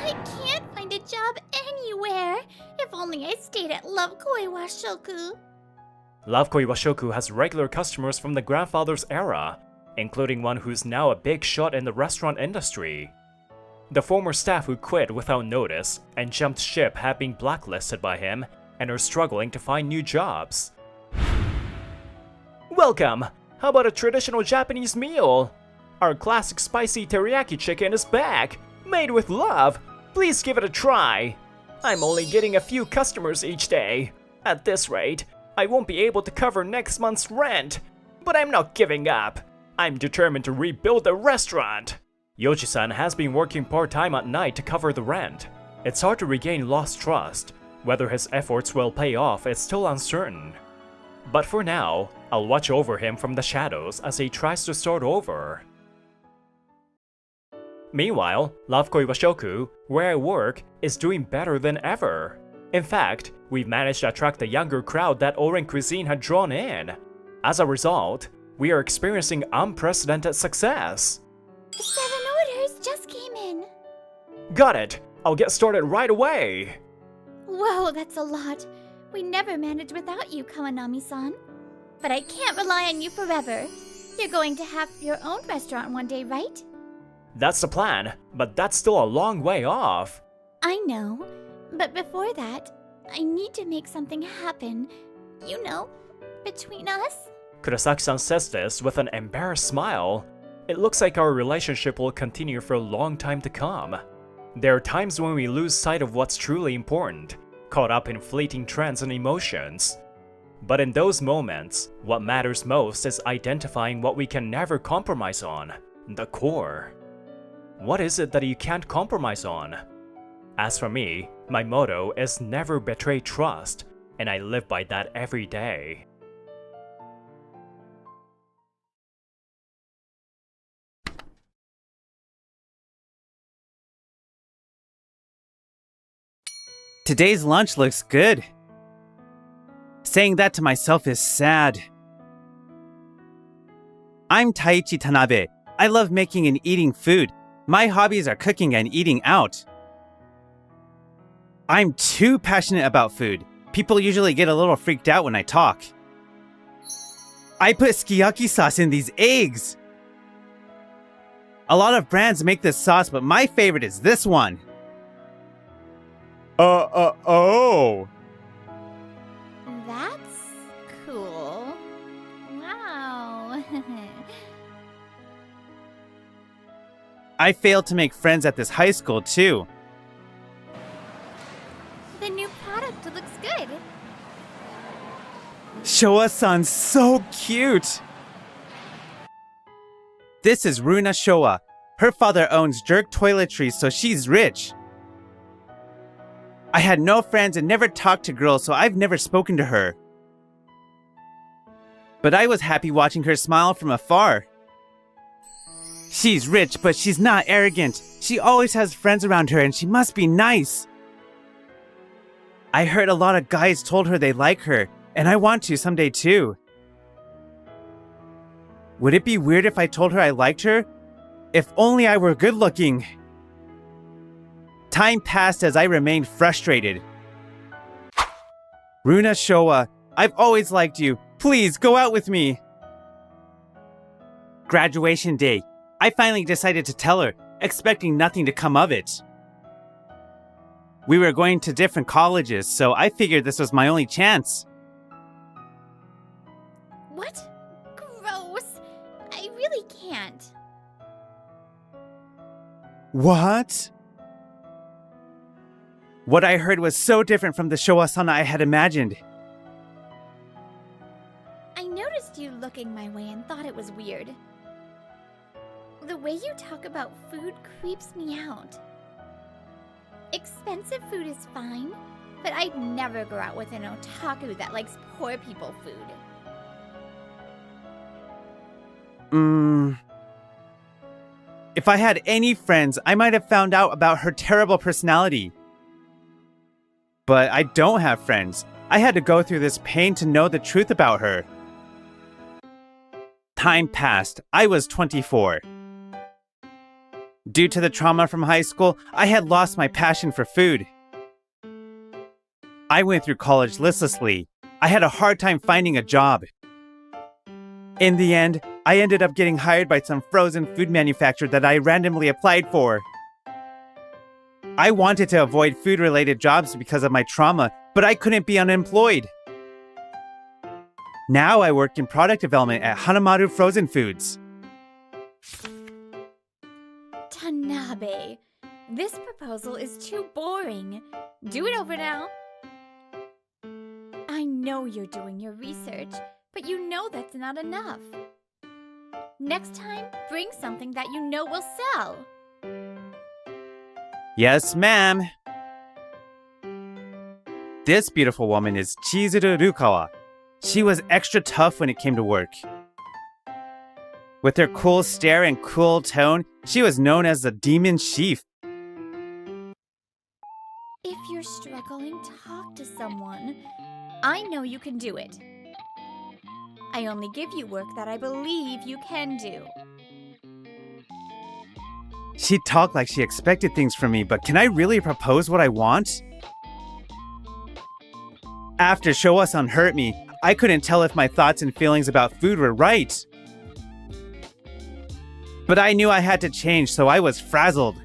I can't find a job anywhere. If only I stayed at Love Koi Washoku. Love Koi Washoku has regular customers from the grandfather's era, including one who's now a big shot in the restaurant industry. The former staff who quit without notice and jumped ship have been blacklisted by him and are struggling to find new jobs. Welcome! How about a traditional Japanese meal? Our classic spicy teriyaki chicken is back! Made with love! Please give it a try! I'm only getting a few customers each day. At this rate, I won't be able to cover next month's rent. But I'm not giving up. I'm determined to rebuild the restaurant. Yoji-san has been working part-time at night to cover the rent. It's hard to regain lost trust. Whether his efforts will pay off is still uncertain. But for now, I'll watch over him from the shadows as he tries to start over. Meanwhile, Love Koi Washoku, where I work, is doing better than ever. In fact, we've managed to attract a younger crowd that Oren Cuisine had drawn in. As a result, we are experiencing unprecedented success. 7 orders just came in. Got it! I'll get started right away! Whoa, that's a lot. We never managed without you, Kawanami-san. But I can't rely on you forever. You're going to have your own restaurant one day, right? That's the plan, but that's still a long way off. I know. But before that, I need to make something happen. You know, between us. Kurosaki-san says this with an embarrassed smile. It looks like our relationship will continue for a long time to come. There are times when we lose sight of what's truly important, caught up in fleeting trends and emotions. But in those moments, what matters most is identifying what we can never compromise on, the core. What is it that you can't compromise on? As for me, my motto is never betray trust, and I live by that every day. Today's lunch looks good. Saying that to myself is sad. I'm Taichi Tanabe. I love making and eating food. My hobbies are cooking and eating out. I'm too passionate about food. People usually get a little freaked out when I talk. I put sukiyaki sauce in these eggs. A lot of brands make this sauce, but my favorite is this one. Oh. That's cool. Wow. I failed to make friends at this high school, too. The new product looks good. Showa-san's so cute! This is Runa Showa. Her father owns Jerk Toiletries, so she's rich. I had no friends and never talked to girls, so I've never spoken to her. But I was happy watching her smile from afar. She's rich, but she's not arrogant. She always has friends around her and she must be nice. I heard a lot of guys told her they like her, and I want to someday too. Would it be weird if I told her I liked her? If only I were good looking. Time passed as I remained frustrated. Runa Showa, I've always liked you. Please go out with me. Graduation day. I finally decided to tell her, expecting nothing to come of it. We were going to different colleges, so I figured this was my only chance. What? Gross. I really can't. What? What I heard was so different from the Showa-sana I had imagined. I noticed you looking my way and thought it was weird. The way you talk about food creeps me out. Expensive food is fine, but I'd never go out with an otaku that likes poor people food. If I had any friends, I might have found out about her terrible personality. But I don't have friends. I had to go through this pain to know the truth about her. Time passed. I was 24. Due to the trauma from high school, I had lost my passion for food. I went through college listlessly. I had a hard time finding a job. In the end, I ended up getting hired by some frozen food manufacturer that I randomly applied for. I wanted to avoid food-related jobs because of my trauma, but I couldn't be unemployed. Now I work in product development at Hanamaru Frozen Foods. Tanabe, this proposal is too boring. Do it over now. I know you're doing your research, but you know that's not enough. Next time, bring something that you know will sell. Yes, ma'am. This beautiful woman is Chizuru Rukawa. She was extra tough when it came to work. With her cool stare and cool tone, she was known as the Demon Chief. If you're struggling, talk to someone. I know you can do it. I only give you work that I believe you can do. She talked like she expected things from me, but can I really propose what I want? After Showa-san hurt me, I couldn't tell if my thoughts and feelings about food were right. But I knew I had to change, so I was frazzled.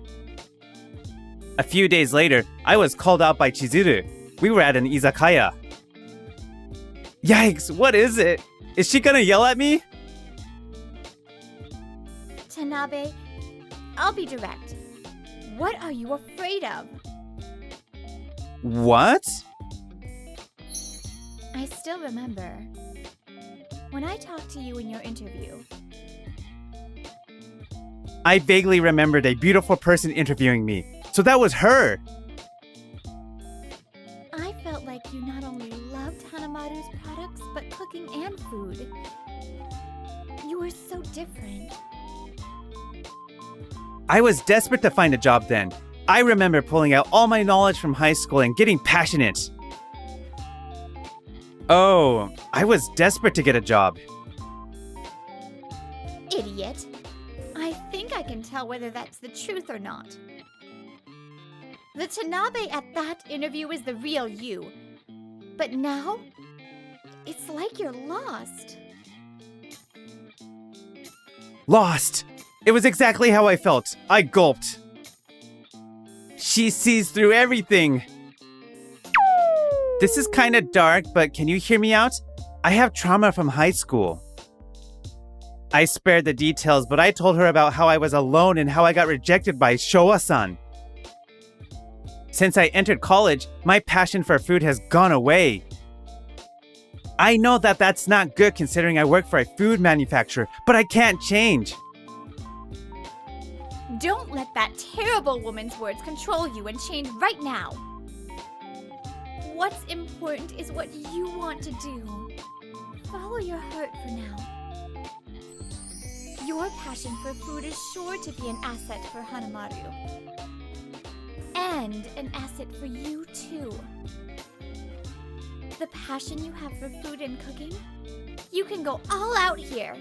A few days later, I was called out by Chizuru. We were at an izakaya. Yikes, what is it? Is she gonna yell at me? Tanabe, I'll be direct. What are you afraid of? What? I still remember. When I talked to you in your interview, I vaguely remembered a beautiful person interviewing me, so that was her. I felt like you not only loved Hanamaru's products, but cooking and food. You were so different. I was desperate to find a job then. I remember pulling out all my knowledge from high school and getting passionate. Oh, I was desperate to get a job. Idiot. I think I can tell whether that's the truth or not. The Tanabe at that interview is the real you. But now, it's like you're lost. Lost! It was exactly how I felt. I gulped. She sees through everything. This is kinda dark, but can you hear me out? I have trauma from high school. I spared the details, but I told her about how I was alone and how I got rejected by Showa-san. Since I entered college, my passion for food has gone away. I know that that's not good considering I work for a food manufacturer, but I can't change. Don't let that terrible woman's words control you and change right now. What's important is what you want to do. Follow your heart for now. Your passion for food is sure to be an asset for Hanamaru. And an asset for you, too. The passion you have for food and cooking, you can go all out here.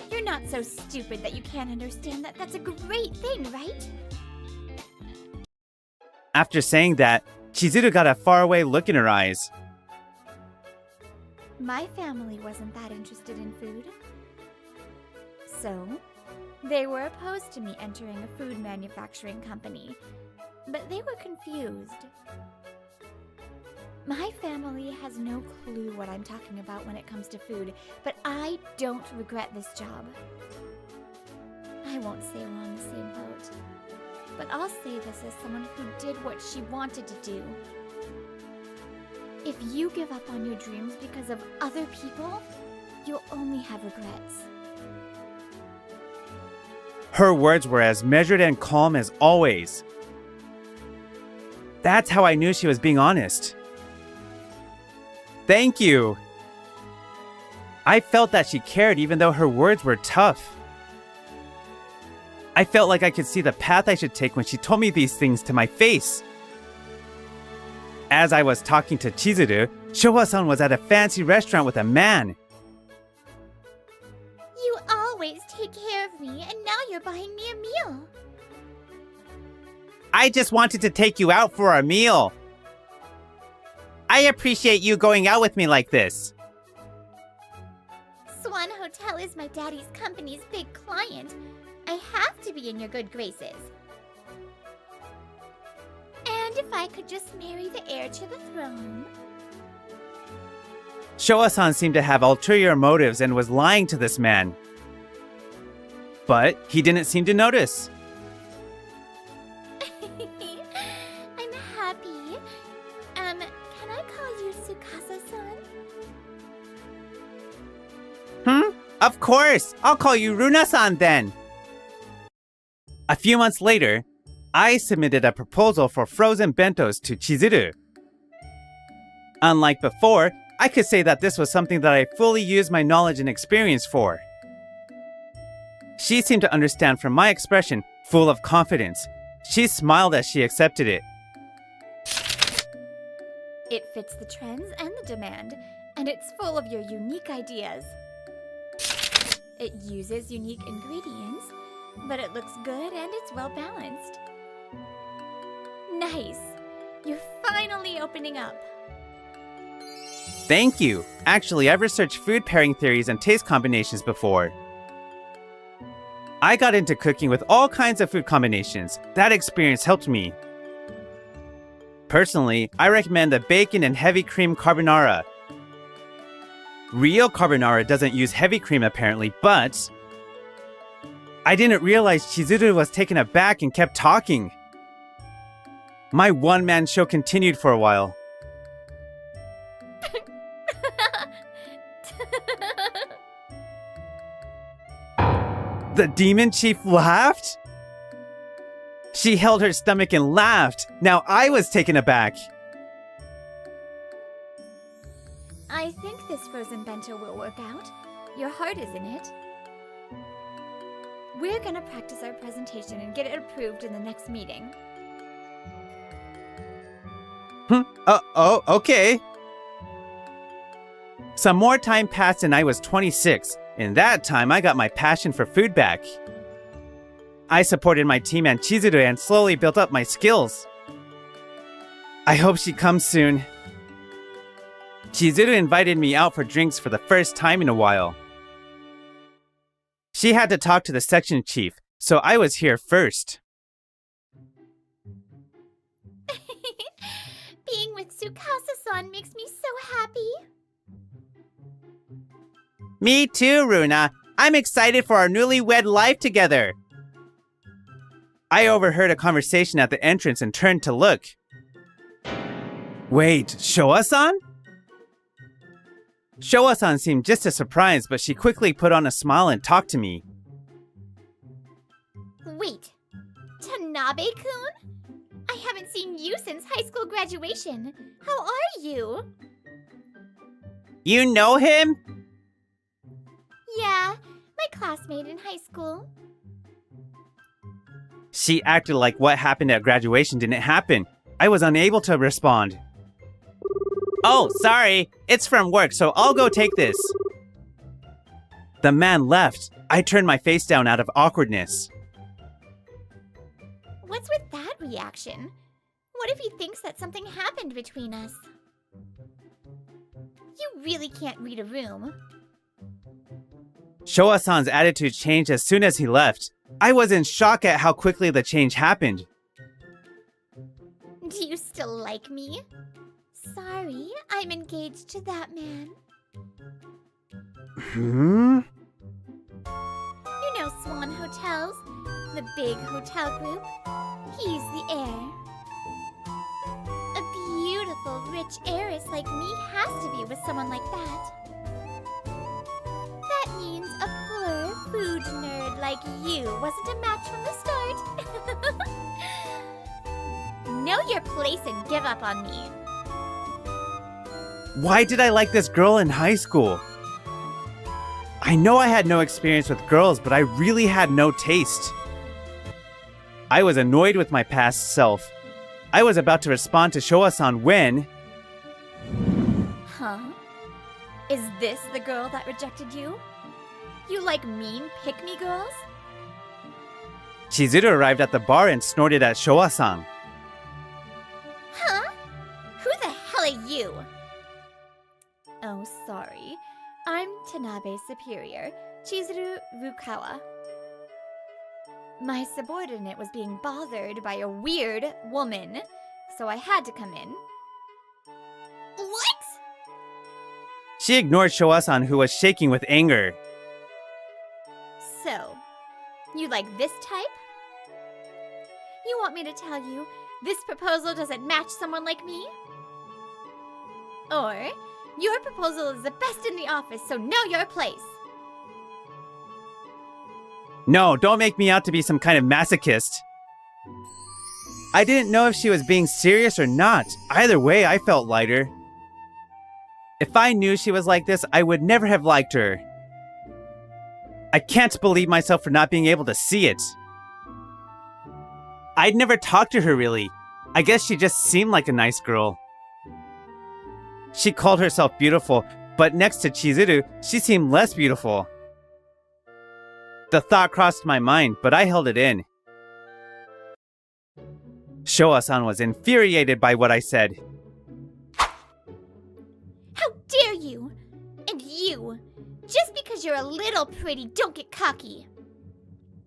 You're not so stupid that you can't understand that that's a great thing, right? After saying that, Chizuru got a faraway look in her eyes. My family wasn't that interested in food. So, they were opposed to me entering a food manufacturing company, but they were confused. My family has no clue what I'm talking about when it comes to food, but I don't regret this job. I won't say we're on the same boat, but I'll say this as someone who did what she wanted to do. If you give up on your dreams because of other people, you'll only have regrets. Her words were as measured and calm as always. That's how I knew she was being honest. Thank you. I felt that she cared even though her words were tough. I felt like I could see the path I should take when she told me these things to my face. As I was talking to Chizuru, Showa-san was at a fancy restaurant with a man. You always take care of me, and now you're buying me a meal. I just wanted to take you out for a meal. I appreciate you going out with me like this. Swan Hotel is my daddy's company's big client. I have to be in your good graces. And if I could just marry the heir to the throne. Showa-san seemed to have ulterior motives and was lying to this man. But he didn't seem to notice. I'm happy. Can I call you Tsukasa-san? Of course. I'll call you Runa-san then. A few months later, I submitted a proposal for frozen bentos to Chizuru. Unlike before, I could say that this was something that I fully used my knowledge and experience for. She seemed to understand from my expression, full of confidence. She smiled as she accepted it. It fits the trends and the demand, and it's full of your unique ideas. It uses unique ingredients, but it looks good and it's well balanced. Nice. You're finally opening up. Thank you. Actually, I've researched food pairing theories and taste combinations before. I got into cooking with all kinds of food combinations. That experience helped me. Personally, I recommend the bacon and heavy cream carbonara. Real carbonara doesn't use heavy cream apparently, but I didn't realize Chizuru was taken aback and kept talking. My one-man show continued for a while. The demon chief laughed? She held her stomach and laughed. Now I was taken aback. I think this frozen bento will work out. Your heart is in it. We're gonna practice our presentation and get it approved in the next meeting. Okay. Some more time passed and I was 26. In that time, I got my passion for food back. I supported my team and Chizuru and slowly built up my skills. I hope she comes soon. Chizuru invited me out for drinks for the first time in a while. She had to talk to the section chief, so I was here first. Being with Tsukasa-san makes me so happy. Me too, Runa. I'm excited for our newlywed life together. I overheard a conversation at the entrance and turned to look. Wait, Showa-san? Showa-san seemed just as surprised, but she quickly put on a smile and talked to me. Wait, Tanabe-kun? I haven't seen you since high school graduation. How are you? You know him? Yeah, my classmate in high school. She acted like what happened at graduation didn't happen. I was unable to respond. Oh, sorry. It's from work, so I'll go take this. The man left. I turned my face down out of awkwardness. What's with that reaction? What if he thinks that something happened between us? You really can't read a room. Showa-san's attitude changed as soon as he left. I was in shock at how quickly the change happened. Do you still like me? Sorry, I'm engaged to that man. Hmm? You know Swan Hotels, the big hotel group? He's the heir. A beautiful, rich heiress like me has to be with someone like that. That means a poor food nerd like you wasn't a match from the start. Know your place and give up on me. Why did I like this girl in high school? I know I had no experience with girls, but I really had no taste. I was annoyed with my past self. I was about to respond to Showa-san when... Huh? Is this the girl that rejected you? You like mean pick-me girls? Chizuru arrived at the bar and snorted at Showa-san. Huh? Who the hell are you? Oh, sorry. I'm Tanabe's superior, Chizuru Rukawa. My subordinate was being bothered by a weird woman, so I had to come in. What? She ignored Showa-san, who was shaking with anger. So, you like this type? You want me to tell you this proposal doesn't match someone like me? Or, your proposal is the best in the office, so know your place. No, don't make me out to be some kind of masochist. I didn't know if she was being serious or not. Either way, I felt lighter. If I knew she was like this, I would never have liked her. I can't believe myself for not being able to see it. I'd never talked to her really. I guess she just seemed like a nice girl. She called herself beautiful, but next to Chizuru, she seemed less beautiful. The thought crossed my mind, but I held it in. Showa-san was infuriated by what I said. How dare you! And you! Just because you're a little pretty, don't get cocky.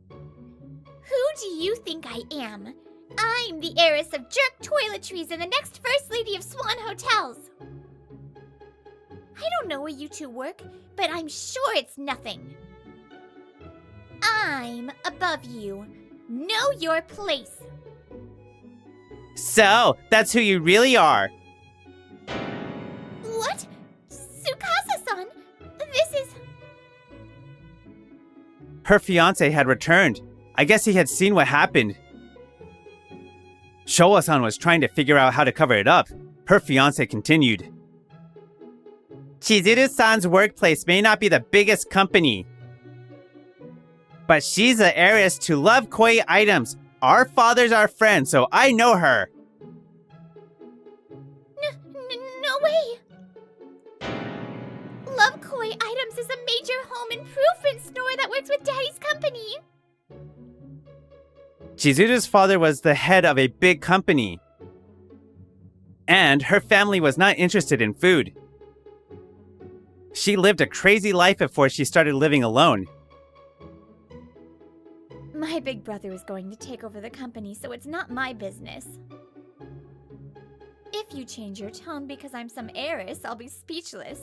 Who do you think I am? I'm the heiress of jerk toiletries and the next first lady of Swan Hotels. I don't know where you two work, but I'm sure it's nothing. I'm above you. Know your place. So, that's who you really are. What? Tsukasa-san? This is... Her fiancé had returned. I guess he had seen what happened. Showa-san was trying to figure out how to cover it up. Her fiancé continued. Chizuru-san's workplace may not be the biggest company, but she's the heiress to Love Koi items. Our fathers are friends, so I know her. No way! Love Koi Items is a major home improvement store that works with Daddy's company. Chizuru's father was the head of a big company, and her family was not interested in food. She lived a crazy life before she started living alone. My big brother is going to take over the company, so it's not my business. If you change your tone because I'm some heiress, I'll be speechless.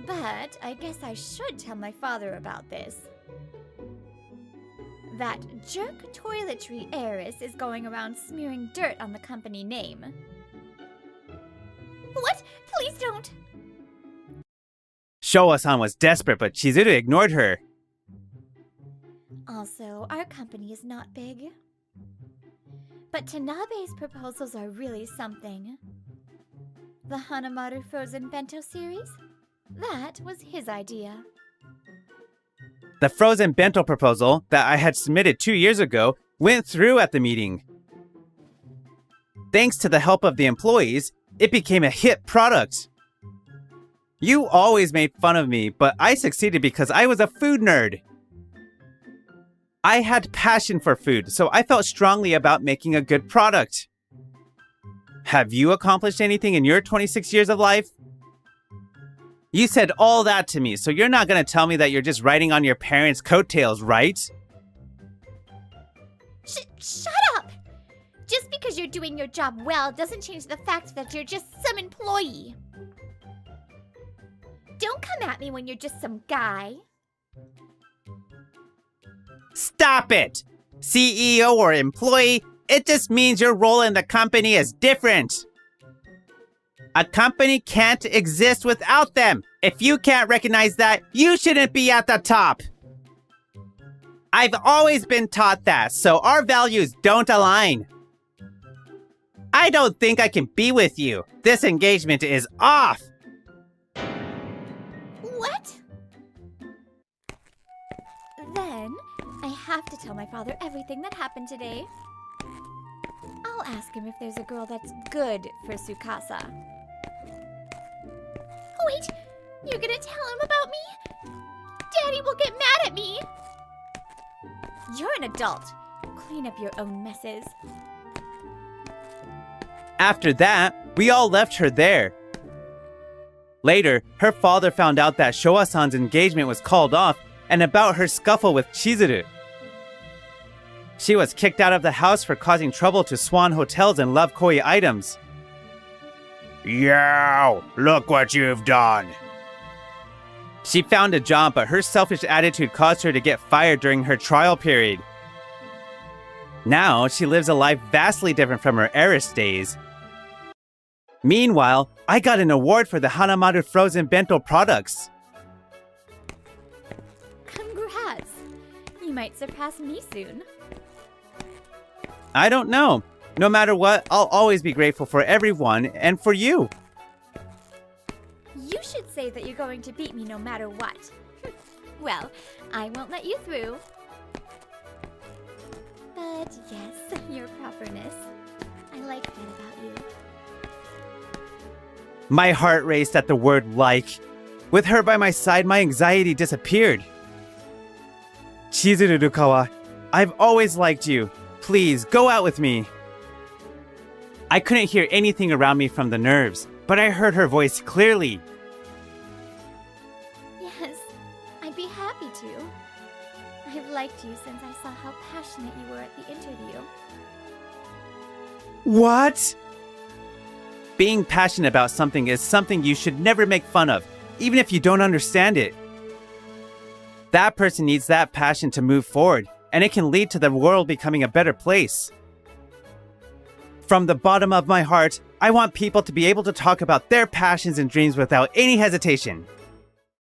But I guess I should tell my father about this. That jerk toiletry heiress is going around smearing dirt on the company name. What? Please don't! Showa-san was desperate, but Chizuru ignored her. Also, our company is not big. But Tanabe's proposals are really something. The Hanamaru Frozen Bento series? That was his idea. The frozen bento proposal that I had submitted 2 years ago went through at the meeting. Thanks to the help of the employees, it became a hit product. You always made fun of me, but I succeeded because I was a food nerd. I had passion for food, so I felt strongly about making a good product. Have you accomplished anything in your 26 years of life? You said all that to me, so you're not going to tell me that you're just riding on your parents' coattails, right? Shut up! Just because you're doing your job well doesn't change the fact that you're just some employee. Don't come at me when you're just some guy. Stop it! CEO or employee, it just means your role in the company is different. A company can't exist without them. If you can't recognize that, you shouldn't be at the top. I've always been taught that, so our values don't align. I don't think I can be with you. This engagement is off. What? Then, I have to tell my father everything that happened today. I'll ask him if there's a girl that's good for Tsukasa. Wait, you're gonna tell him about me? Daddy will get mad at me! You're an adult. Clean up your own messes. After that, we all left her there. Later, her father found out that Showa-san's engagement was called off and about her scuffle with Chizuru. She was kicked out of the house for causing trouble to Swan Hotels and Love Koi items. Yow! Look what you've done! She found a job, but her selfish attitude caused her to get fired during her trial period. Now, she lives a life vastly different from her heiress days. Meanwhile, I got an award for the Hanamaru Frozen Bento products. Congrats! You might surpass me soon. I don't know. No matter what, I'll always be grateful for everyone and for you. You should say that you're going to beat me no matter what. Well, I won't let you through. But yes, your properness. I like that about you. My heart raced at the word like. With her by my side, my anxiety disappeared. Chizuru Rukawa, I've always liked you. Please, go out with me. I couldn't hear anything around me from the nerves, but I heard her voice clearly. Yes, I'd be happy to. I've liked you since I saw how passionate you were at the interview. What? Being passionate about something is something you should never make fun of, even if you don't understand it. That person needs that passion to move forward, and it can lead to the world becoming a better place. From the bottom of my heart, I want people to be able to talk about their passions and dreams without any hesitation.